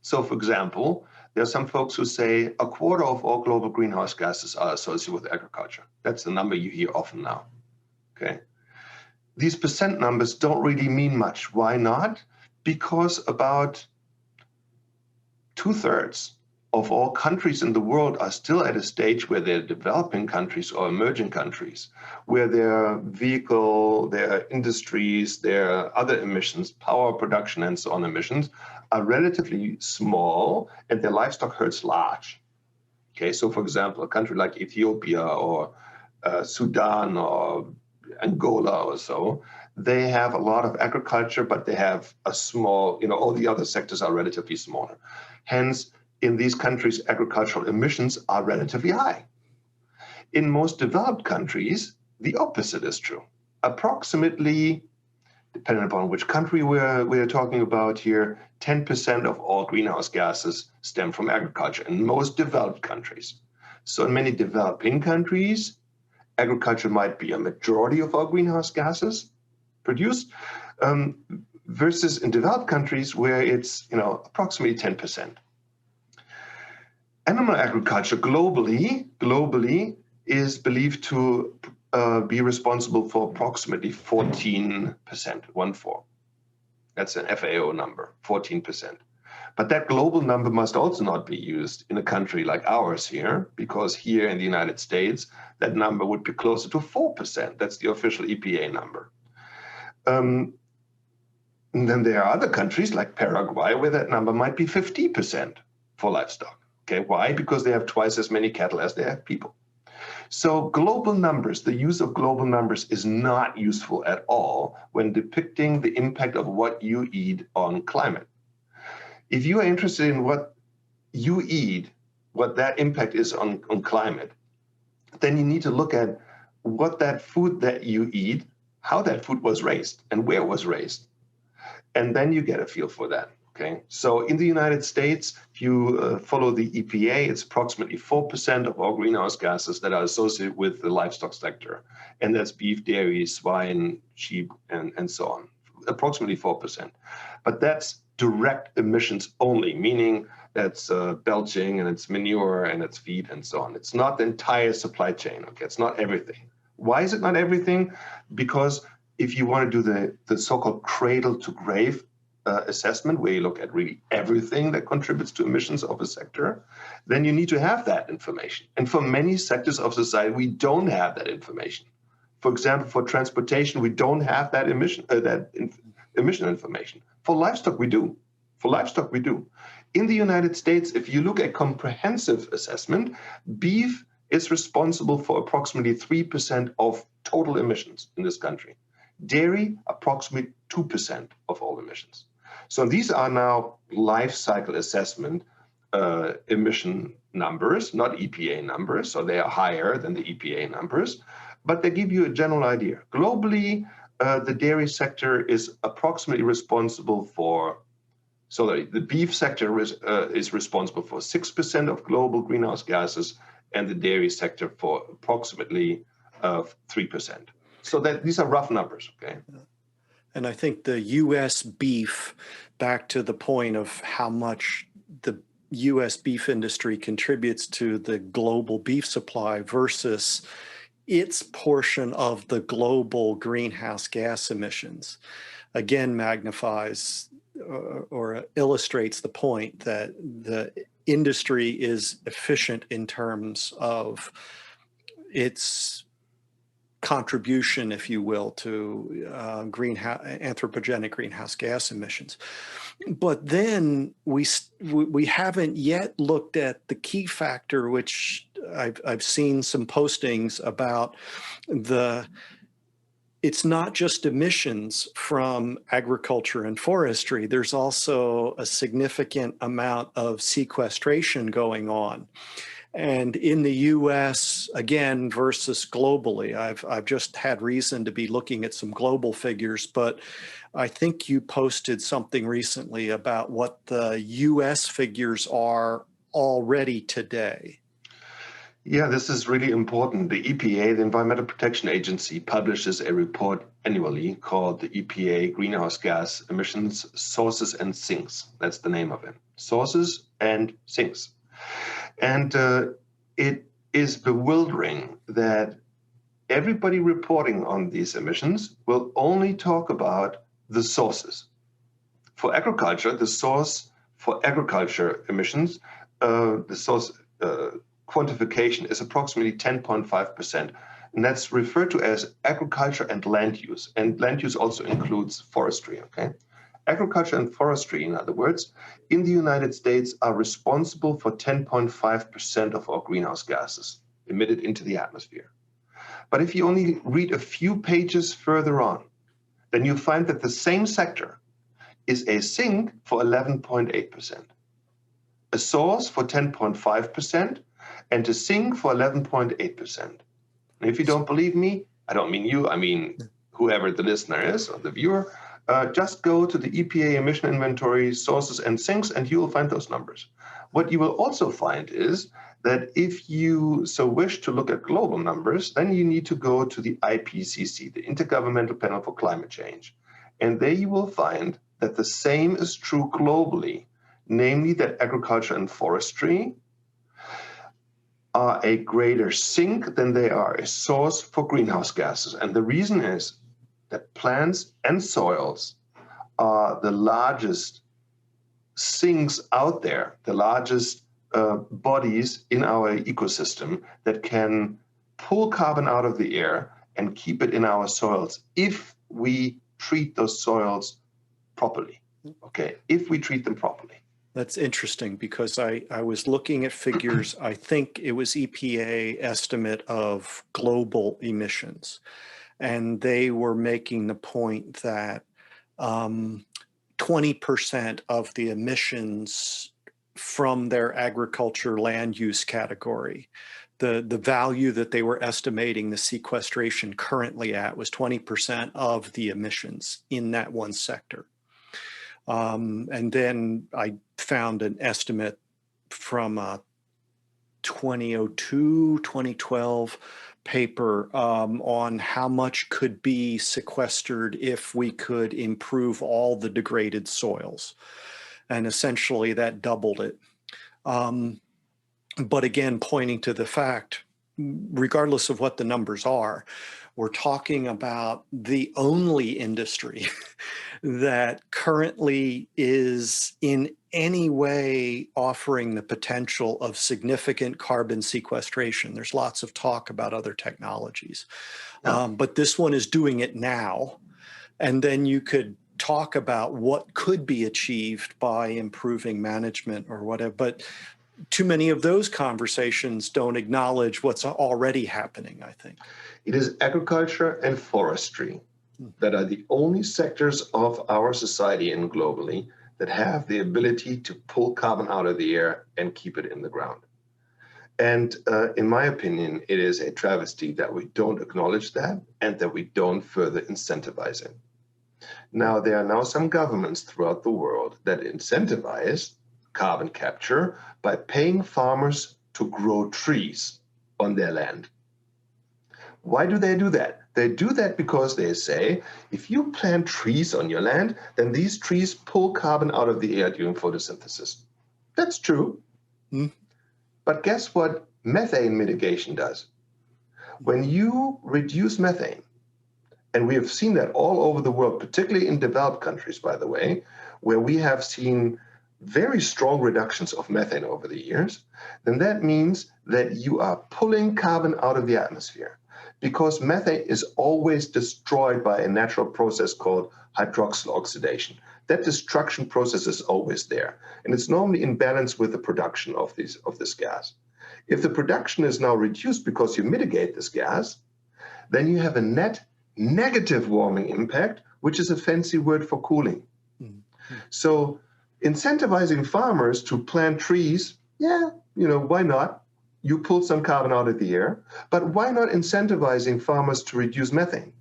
So, for example, there are some folks who say a quarter of all global greenhouse gases are associated with agriculture. That's the number you hear often now. Okay. These percent numbers don't really mean much. Why not? Because about 2/3 of all countries in the world are still at a stage where they're developing countries or emerging countries, where their vehicle, their industries, their other emissions, power production and so on emissions are relatively small and their livestock herds large. Okay, so for example, a country like Ethiopia or Sudan or Angola or so, they have a lot of agriculture, but they have a small, all the other sectors are relatively smaller. Hence, in these countries, agricultural emissions are relatively high. In most developed countries, the opposite is true. Approximately, depending upon which country we're talking about here, 10% of all greenhouse gases stem from agriculture in most developed countries. So in many developing countries, agriculture might be a majority of all greenhouse gases produced, versus in developed countries where it's approximately 10%. Animal agriculture globally is believed to be responsible for approximately 14%, 1/4. That's an FAO number, 14%. But that global number must also not be used in a country like ours here, because here in the United States, that number would be closer to 4%. That's the official EPA number. And then there are other countries like Paraguay where that number might be 50% for livestock. Okay, why? Because they have twice as many cattle as they have people. So global numbers, the use of global numbers is not useful at all when depicting the impact of what you eat on climate. If you are interested in what you eat, what that impact is on climate, then you need to look at what that food that you eat, how that food was raised and where it was raised. And then you get a feel for that. Okay, so in the United States, if you follow the EPA, it's approximately 4% of all greenhouse gases that are associated with the livestock sector. And that's beef, dairy, swine, sheep, and so on. Approximately 4%. But that's direct emissions only, meaning that's belching and it's manure and it's feed and so on. It's not the entire supply chain. Okay, it's not everything. Why is it not everything? Because if you want to do the so-called cradle to grave assessment, where you look at really everything that contributes to emissions of a sector, then you need to have that information. And for many sectors of society, we don't have that information. For example, for transportation, we don't have that emission information. For livestock, we do. In the United States, if you look at comprehensive assessment, beef is responsible for approximately 3% of total emissions in this country. Dairy, approximately 2% of all emissions. So these are now life cycle assessment emission numbers, not EPA numbers. So they are higher than the EPA numbers, but they give you a general idea. Globally, the dairy sector is approximately responsible for, the beef sector is responsible for 6% of global greenhouse gases, and the dairy sector for approximately 3%. So that these are rough numbers, okay? And I think the US beef, back to the point of how much the U.S. beef industry contributes to the global beef supply versus its portion of the global greenhouse gas emissions, again magnifies or illustrates the point that the industry is efficient in terms of its contribution, if you will, to anthropogenic greenhouse gas emissions. But then we haven't yet looked at the key factor, which I've seen some postings about. It's not just emissions from agriculture and forestry. There's also a significant amount of sequestration going on. And in the US, again, versus globally, I've just had reason to be looking at some global figures, but I think you posted something recently about what the US figures are already today. Yeah, this is really important. The EPA, the Environmental Protection Agency, publishes a report annually called the EPA Greenhouse Gas Emissions Sources and Sinks. That's the name of it. Sources and Sinks. And it is bewildering that everybody reporting on these emissions will only talk about the sources. For agriculture, the source for agriculture emissions, the source quantification is approximately 10.5%. And that's referred to as agriculture and land use. And land use also includes forestry, okay? Agriculture and forestry, in other words, in the United States are responsible for 10.5% of our greenhouse gases emitted into the atmosphere. But if you only read a few pages further on, then you find that the same sector is a sink for 11.8%, a source for 10.5%, and a sink for 11.8%. And if you don't believe me, I don't mean you, I mean whoever the listener is or the viewer, just go to the EPA emission inventory sources and sinks, and you will find those numbers. What you will also find is that if you so wish to look at global numbers, then you need to go to the IPCC, the Intergovernmental Panel for Climate Change. And there you will find that the same is true globally, namely that agriculture and forestry are a greater sink than they are a source for greenhouse gases. And the reason is that plants and soils are the largest sinks out there, the largest bodies in our ecosystem that can pull carbon out of the air and keep it in our soils if we treat those soils properly. Okay, if we treat them properly. That's interesting because I was looking at figures. I think it was EPA estimate of global emissions, and they were making the point that 20% of the emissions from their agriculture land use category, the value that they were estimating the sequestration currently at was 20% of the emissions in that one sector. And then I found an estimate from a 2002, 2012 paper on how much could be sequestered if we could improve all the degraded soils. And essentially that doubled it. But again, pointing to the fact, regardless of what the numbers are, we're talking about the only industry that currently is in any way offering the potential of significant carbon sequestration. There's lots of talk about other technologies, but this one is doing it now. And then you could talk about what could be achieved by improving management or whatever, but too many of those conversations don't acknowledge what's already happening, I think. It is agriculture and forestry that are the only sectors of our society and globally that have the ability to pull carbon out of the air and keep it in the ground. And in my opinion, it is a travesty that we don't acknowledge that and that we don't further incentivize it. Now, there are now some governments throughout the world that incentivize carbon capture by paying farmers to grow trees on their land. Why do they do that? They do that because they say, if you plant trees on your land, then these trees pull carbon out of the air during photosynthesis. That's true. Mm, But guess what methane mitigation does? When you reduce methane, and we have seen that all over the world, particularly in developed countries, by the way, where we have seen very strong reductions of methane over the years, then that means that you are pulling carbon out of the atmosphere, because methane is always destroyed by a natural process called hydroxyl oxidation. That destruction process is always there, and it's normally in balance with the production of this gas. If the production is now reduced because you mitigate this gas, then you have a net negative warming impact, which is a fancy word for cooling. mm, mm. So incentivizing farmers to plant trees, yeah, why not? You pull some carbon out of the air, but why not incentivizing farmers to reduce methane?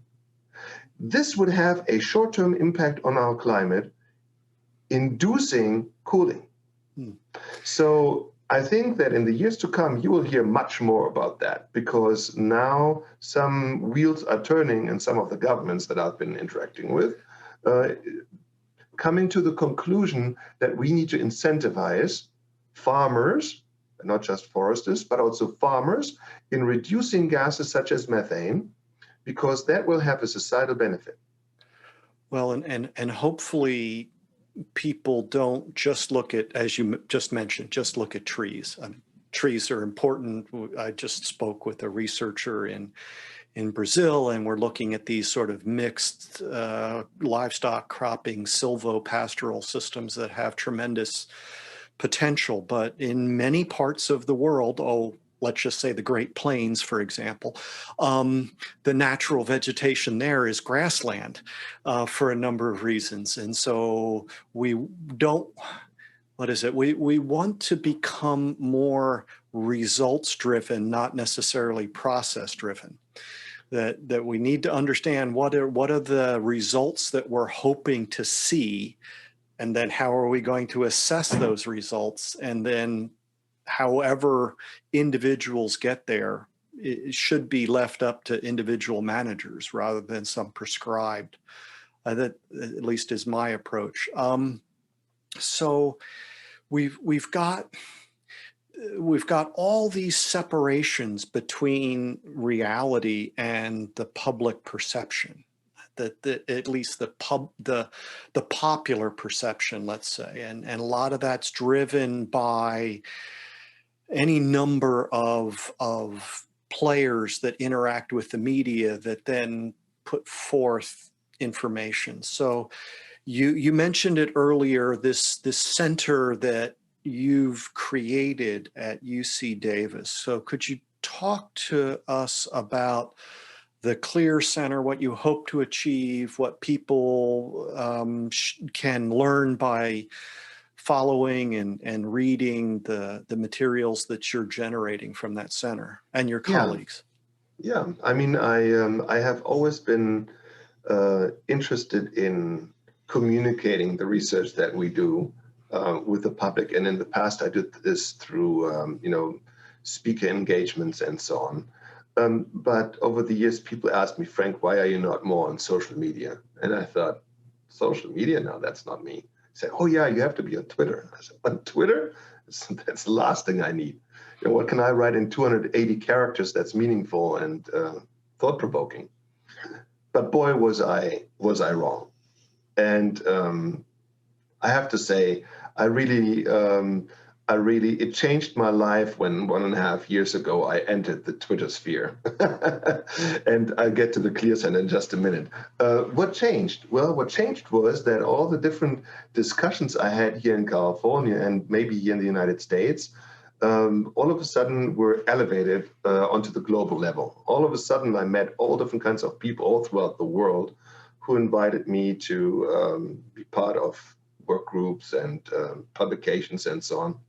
This would have a short-term impact on our climate, inducing cooling. Mm. So I think that in the years to come, you will hear much more about that, because now some wheels are turning in some of the governments that I've been interacting with, coming to the conclusion that we need to incentivize farmers, not just foresters, but also farmers, in reducing gases such as methane, because that will have a societal benefit. Well, and hopefully people don't just look at, as you just mentioned, just look at trees. I mean, trees are important. I just spoke with a researcher in Brazil, and we're looking at these sort of mixed livestock cropping, silvopastoral systems that have tremendous potential. But in many parts of the world, let's just say the Great Plains, for example, the natural vegetation there is grassland for a number of reasons. And so we don't, what is it? We want to become more results driven, not necessarily process driven. That we need to understand what are the results that we're hoping to see, and then how are we going to assess those results, and then however individuals get there, it should be left up to individual managers rather than some prescribed. That at least is my approach. So we've got all these separations between reality and the public perception, that at least the popular perception, let's say, and a lot of that's driven by any number of players that interact with the media that then put forth information. So you mentioned it earlier, this center that you've created at UC Davis. So could you talk to us about the Clear Center, what you hope to achieve, what people can learn by following and reading the materials that you're generating from that center and your colleagues? Yeah. I mean, I have always been interested in communicating the research that we do with the public, and in the past I did this through speaker engagements and so on. But over the years, people asked me, Frank, why are you not more on social media? And I thought, social media? No, that's not me. Say, oh yeah, you have to be on Twitter. I said, on Twitter? That's the last thing I need. What can I write in 280 characters that's meaningful and thought-provoking? But boy, was I wrong. And I have to say, it changed my life when 1.5 years ago I entered the Twitter sphere. And I'll get to the Clear Center in just a minute. What changed? Well, what changed was that all the different discussions I had here in California and maybe here in the United States, all of a sudden were elevated onto the global level. All of a sudden I met all different kinds of people all throughout the world who invited me to be part of work groups and publications and so on.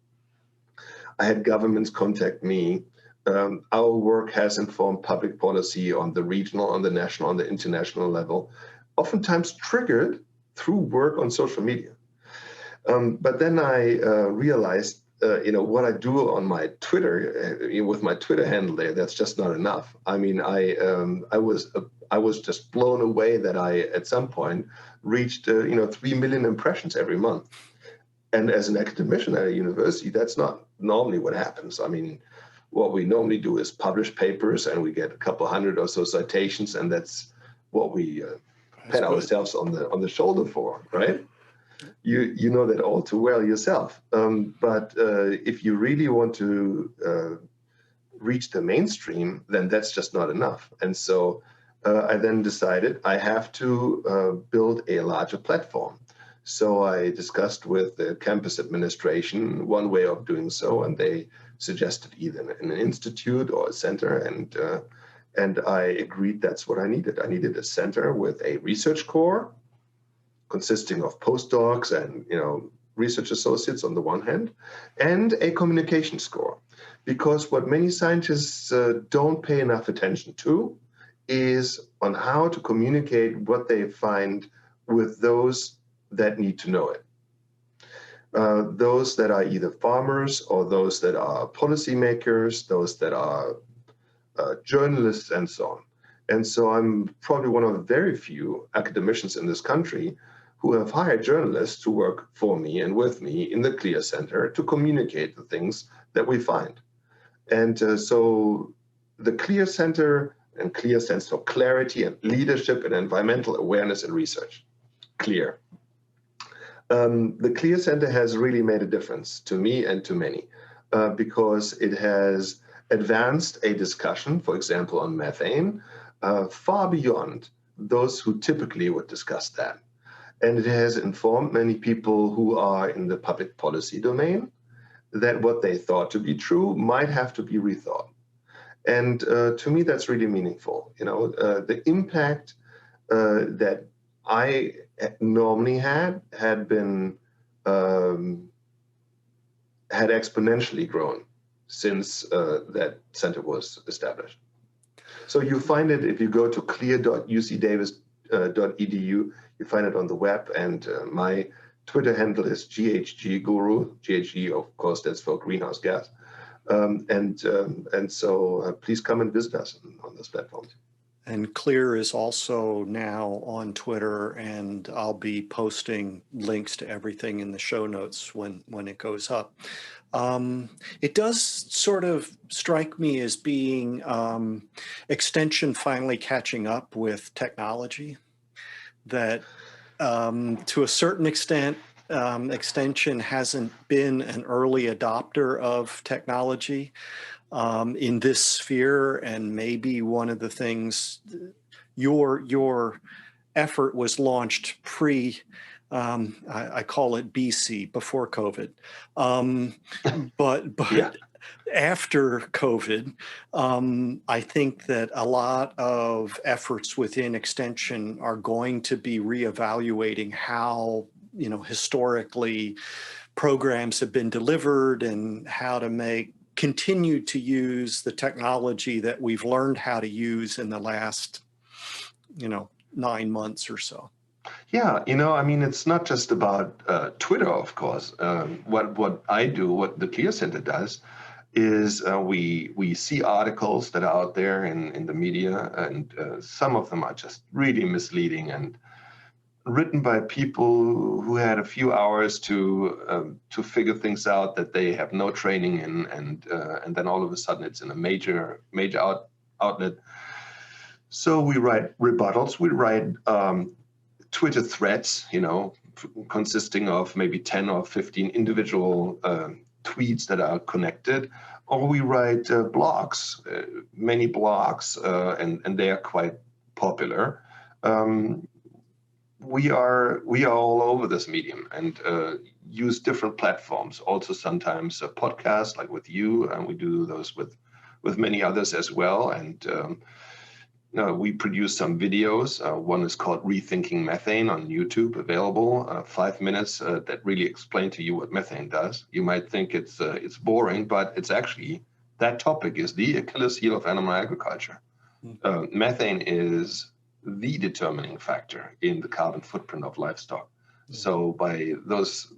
I had governments contact me. Our work has informed public policy on the regional, on the national, on the international level, oftentimes triggered through work on social media. But then I realized, what I do on my Twitter, with my Twitter handle there, that's just not enough. I mean, I was just blown away that I, at some point, reached 3 million impressions every month. And as an academician at a university, that's not normally what happens. I mean, what we normally do is publish papers, and we get a couple hundred or so citations, and that's what we pat ourselves on the shoulder for, right? You know that all too well yourself. But if you really want to reach the mainstream, then that's just not enough. And so I then decided I have to build a larger platform. So I discussed with the campus administration one way of doing so, and they suggested either an institute or a center, and I agreed that's what I needed. I needed a center with a research core consisting of postdocs and research associates on the one hand, and a communication score. Because what many scientists don't pay enough attention to is on how to communicate what they find with those that need to know it. Those that are either farmers or those that are policymakers, those that are journalists, and so on. And so I'm probably one of the very few academicians in this country who have hired journalists to work for me and with me in the CLEAR Center to communicate the things that we find. And so the CLEAR Center, and CLEAR stands for Clarity and Leadership in Environmental Awareness and Research, CLEAR. The CLEAR Center has really made a difference to me and to many because it has advanced a discussion, for example, on methane, far beyond those who typically would discuss that. And it has informed many people who are in the public policy domain that what they thought to be true might have to be rethought. And to me, that's really meaningful. The impact that I normally had been had exponentially grown since that center was established. So you find it if you go to clear.ucdavis.edu. You find it on the web, and my Twitter handle is GHGguru. GHG, of course, that's for greenhouse gas. And so please come and visit us on those platforms. And Clear is also now on Twitter, and I'll be posting links to everything in the show notes when it goes up. It does sort of strike me as being extension finally catching up with technology, that to a certain extent, extension hasn't been an early adopter of technology in this sphere, and maybe one of the things your effort was launched pre I call it BC, before COVID, but Yeah. after COVID, I think that a lot of efforts within extension are going to be reevaluating how historically programs have been delivered and how to continue to use the technology that we've learned how to use in the last 9 months or so. Yeah, I mean, it's not just about Twitter, of course. What I do, what the CLEAR Center does, is we see articles that are out there in the media, and some of them are just really misleading and written by people who had a few hours to figure things out that they have no training in, and then all of a sudden it's in a major outlet. So we write rebuttals. We write Twitter threads, consisting of maybe 10 or 15 individual tweets that are connected, or we write blogs, many blogs, and they are quite popular. We are all over this medium and use different platforms. Also, sometimes a podcast like with you, and we do those with many others as well. And we produce some videos. One is called Rethinking Methane on YouTube, available 5 minutes that really explain to you what methane does. You might think it's boring, but it's actually, that topic is the Achilles heel of animal agriculture. Methane is the determining factor in the carbon footprint of livestock. So by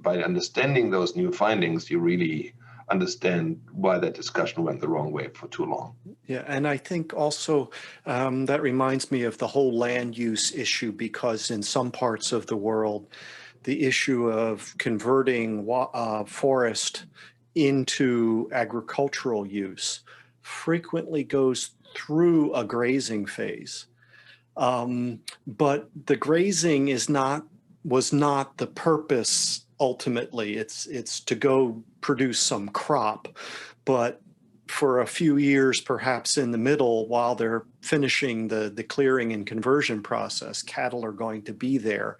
understanding those new findings, you really understand why that discussion went the wrong way for too long. Yeah, and I think also that reminds me of the whole land use issue, because in some parts of the world, the issue of converting forest into agricultural use frequently goes through a grazing phase. But the grazing was not the purpose ultimately. It's to go produce some crop, but for a few years, perhaps in the middle, while they're finishing the clearing and conversion process, cattle are going to be there.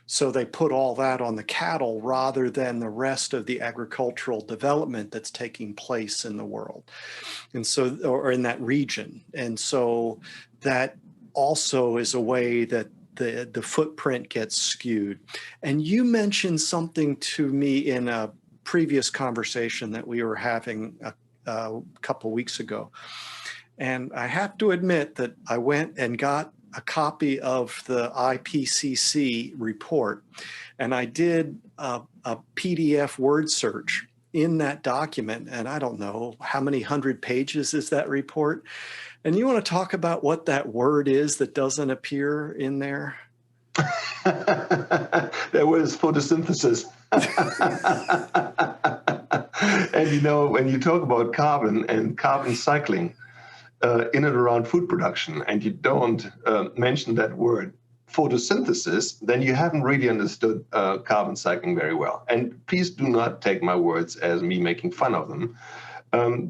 So they put all that on the cattle rather than the rest of the agricultural development that's taking place in the world. And so, or in that region. And so that also is a way that the footprint gets skewed. And you mentioned something to me in a previous conversation that we were having a couple weeks ago. And I have to admit that I went and got a copy of the IPCC report, and I did a PDF word search in that document, and I don't know how many 100 pages is that report. And you want to talk about what that word is that doesn't appear in there? That was photosynthesis. And you know, when you talk about carbon and carbon cycling in and around food production, and you don't mention that word photosynthesis, then you haven't really understood carbon cycling very well. And please do not take my words as me making fun of them.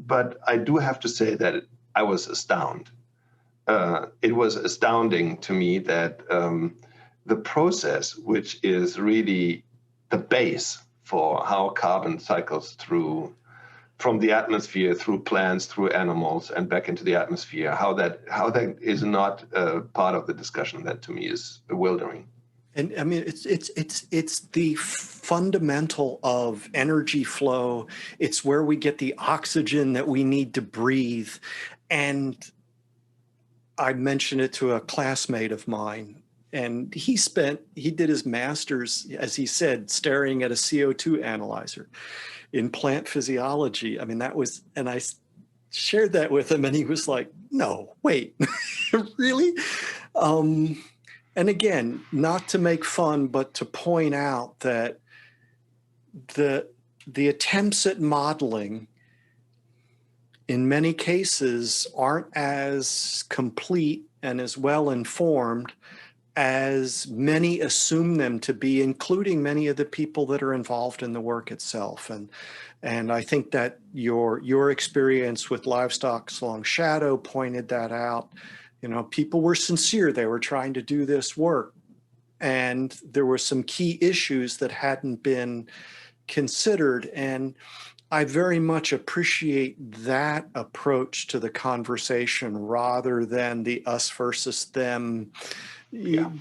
But I do have to say that I was astounded. It was astounding to me that the process, which is really the base for how carbon cycles through from the atmosphere, through plants, through animals, and back into the atmosphere, how that is not part of the discussion, that to me is bewildering. And I mean, it's the fundamental of energy flow. It's where we get the oxygen that we need to breathe. And I mentioned it to a classmate of mine, and he did his master's, as he said, staring at a CO2 analyzer in plant physiology. I mean, and I shared that with him, and he was like, no, wait, really? And again, not to make fun, but to point out that the attempts at modeling in many cases aren't as complete and as well informed as many assume them to be, including many of the people that are involved in the work itself. And I think that your experience with Livestock's Long Shadow pointed that out. You know, people were sincere. They were trying to do this work. And there were some key issues that hadn't been considered. And I very much appreciate that approach to the conversation rather than the us versus them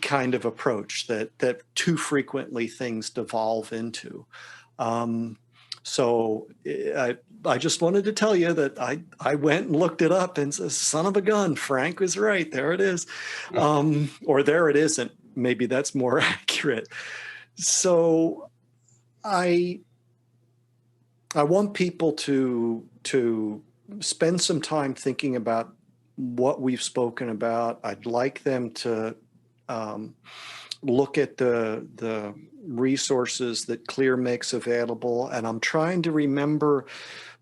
kind of approach that too frequently things devolve into. So I just wanted to tell you that I went and looked it up and said, son of a gun, Frank was right. There it is. Or there it isn't. Maybe that's more accurate. So I want people to spend some time thinking about what we've spoken about. I'd like them to look at the resources that Clear makes available. And I'm trying to remember,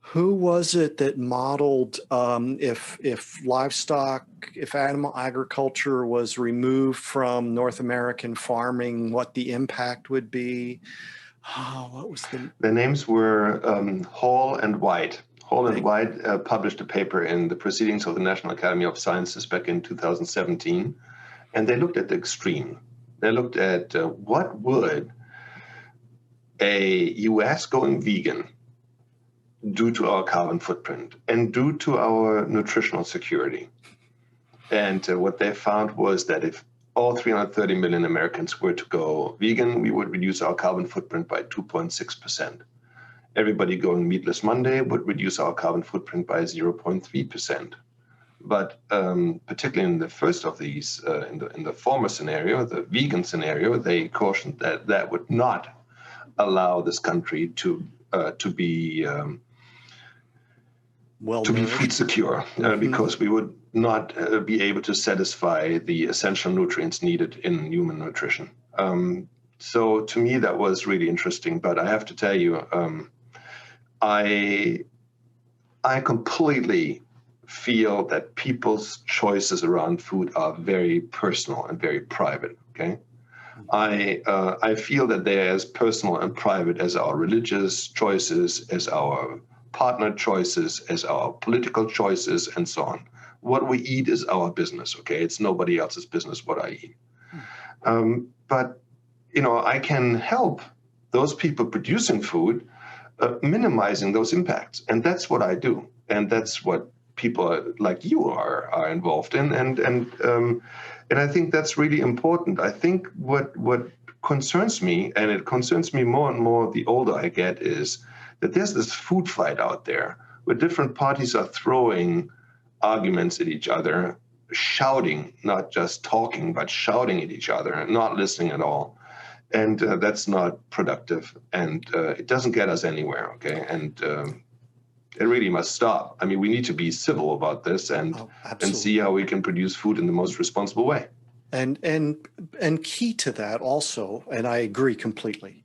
who was it that modeled if animal agriculture was removed from North American farming, what the impact would be? Oh, what was the names were Hall and White. Hall and White published a paper in the Proceedings of the National Academy of Sciences back in 2017, and they looked at the extreme. They looked at what would a U.S. going vegan do to our carbon footprint and do to our nutritional security. And what they found was that if all 330 million Americans were to go vegan, we would reduce our carbon footprint by 2.6%. Everybody going meatless Monday would reduce our carbon footprint by 0.3%. But particularly in the first of these, in the former scenario, the vegan scenario, they cautioned that that would not allow this country to be food secure, because we would not be able to satisfy the essential nutrients needed in human nutrition. So to me, that was really interesting. But I have to tell you, I I completely feel that people's choices around food are very personal and very private. Okay, I feel that they are as personal and private as our religious choices, as our partner choices, as our political choices, and so on. What we eat is our business. Okay, it's nobody else's business what I eat. But I can help those people producing food minimizing those impacts, and that's what I do, and that's what people like you are involved in, and I think that's really important. I think what concerns me, and it concerns me more and more the older I get, is that there's this food fight out there where different parties are throwing arguments at each other, shouting, not just talking, but shouting at each other, and not listening at all. And that's not productive, and it doesn't get us anywhere. Okay, and it really must stop. I mean, we need to be civil about this and see how we can produce food in the most responsible way. And key to that also, and I agree completely,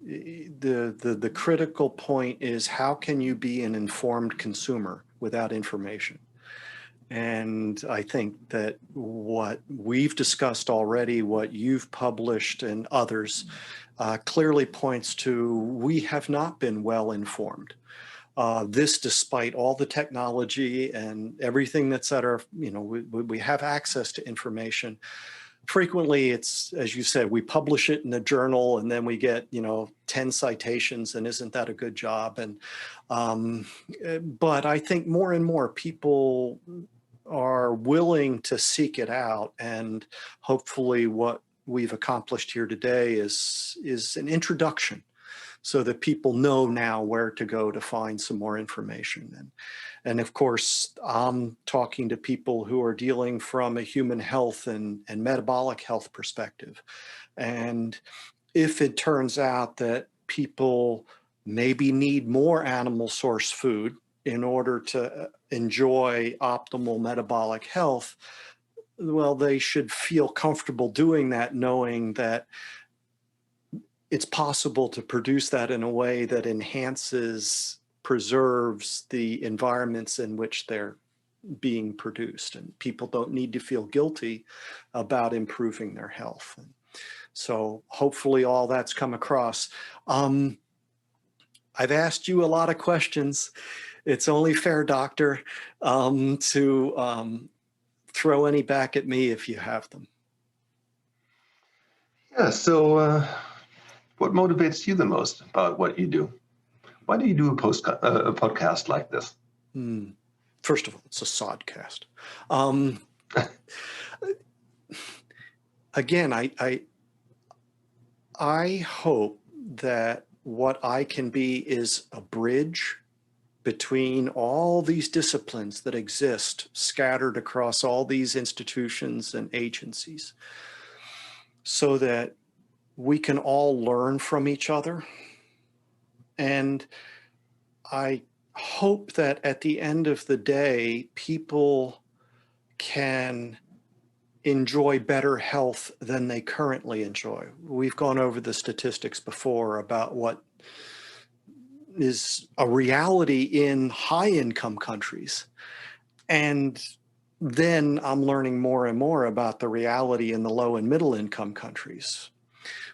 the critical point is, how can you be an informed consumer without information? And I think that what we've discussed already, what you've published and others, clearly points to we have not been well informed. This, despite all the technology and everything that's at our, we have access to information. Frequently, it's, as you said, we publish it in a journal and then we get, 10 citations, and isn't that a good job? And but I think more and more people are willing to seek it out, and hopefully what we've accomplished here today is an introduction, so that people know now where to go to find some more information. And of course, I'm talking to people who are dealing from a human health and metabolic health perspective. And if it turns out that people maybe need more animal source food in order to enjoy optimal metabolic health, well, they should feel comfortable doing that, knowing that it's possible to produce that in a way that preserves the environments in which they're being produced. And people don't need to feel guilty about improving their health. And so hopefully all that's come across. I've asked you a lot of questions. It's only fair, doctor, to throw any back at me if you have them. Yeah. So, what motivates you the most about what you do? Why do you do a podcast like this? First of all, it's a sodcast. Again, I hope that what I can be is a bridge between all these disciplines that exist scattered across all these institutions and agencies, so that we can all learn from each other. And I hope that at the end of the day, people can enjoy better health than they currently enjoy. We've gone over the statistics before about what is a reality in high-income countries. And then I'm learning more and more about the reality in the low and middle-income countries.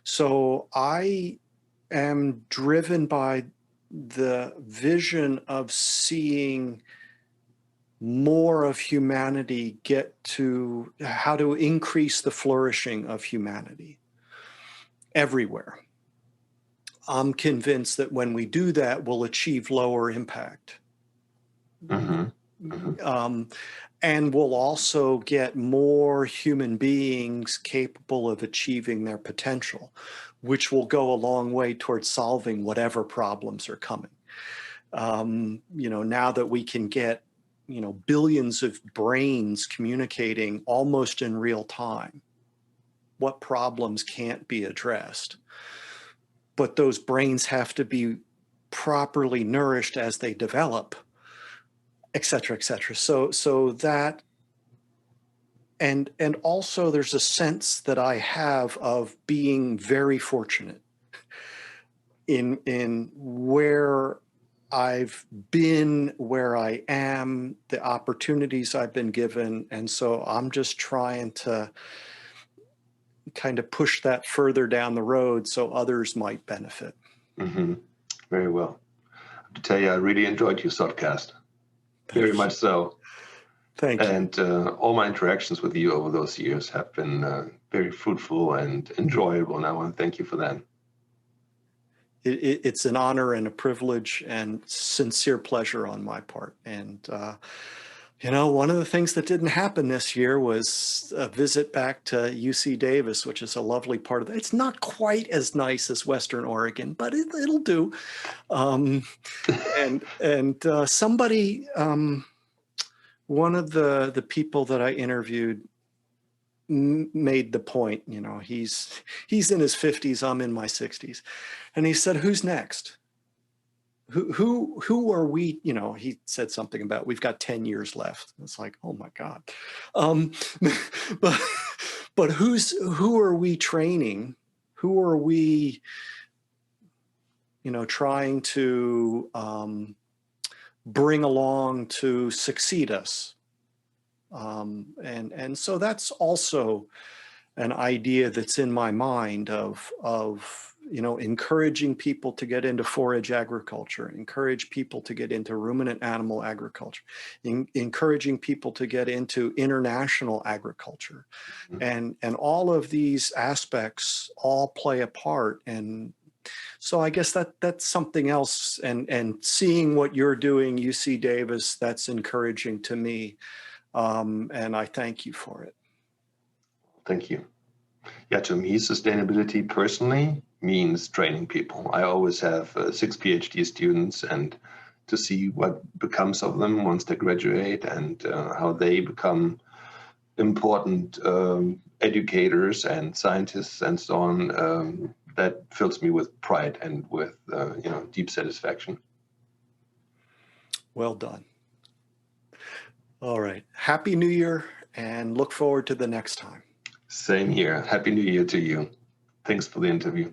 So I am driven by the vision of seeing more of humanity get to how to increase the flourishing of humanity everywhere. I'm convinced that when we do that, we'll achieve lower impact. And we'll also get more human beings capable of achieving their potential, which will go a long way towards solving whatever problems are coming. Now that we can get billions of brains communicating almost in real time, what problems can't be addressed? But those brains have to be properly nourished as they develop, et cetera, et cetera. So that, and also there's a sense that I have of being very fortunate in where I've been, where I am, the opportunities I've been given. And so I'm just trying to kind of push that further down the road so others might benefit. Mm-hmm. Very well. I have to tell you, I really enjoyed your podcast. Very much so. Thank you. And all my interactions with you over those years have been very fruitful and enjoyable. And I want to thank you for that. It's an honor and a privilege and sincere pleasure on my part. And, one of the things that didn't happen this year was a visit back to UC Davis, which is a lovely part of it. It's not quite as nice as Western Oregon, but it'll do. Somebody, one of the people that I interviewed made the point, he's in his 50s, I'm in my 60s. And he said, "Who's next? Who are we?" He said something about we've got 10 years left. It's like, oh my God. But who are we training? Who are we, trying to bring along to succeed us? And so that's also an idea that's in my mind of encouraging people to get into forage agriculture, encourage people to get into ruminant animal agriculture, encouraging people to get into international agriculture. And all of these aspects all play a part. And so I guess that's something else. And seeing what you're doing, UC Davis, that's encouraging to me. And I thank you for it. Thank you. Yeah, to me, sustainability personally means training people. I always have 6 PhD students, and to see what becomes of them once they graduate and how they become important educators and scientists and so on, that fills me with pride and with deep satisfaction. Well done. All right. Happy New Year, and look forward to the next time. Same here. Happy New Year to you. Thanks for the interview.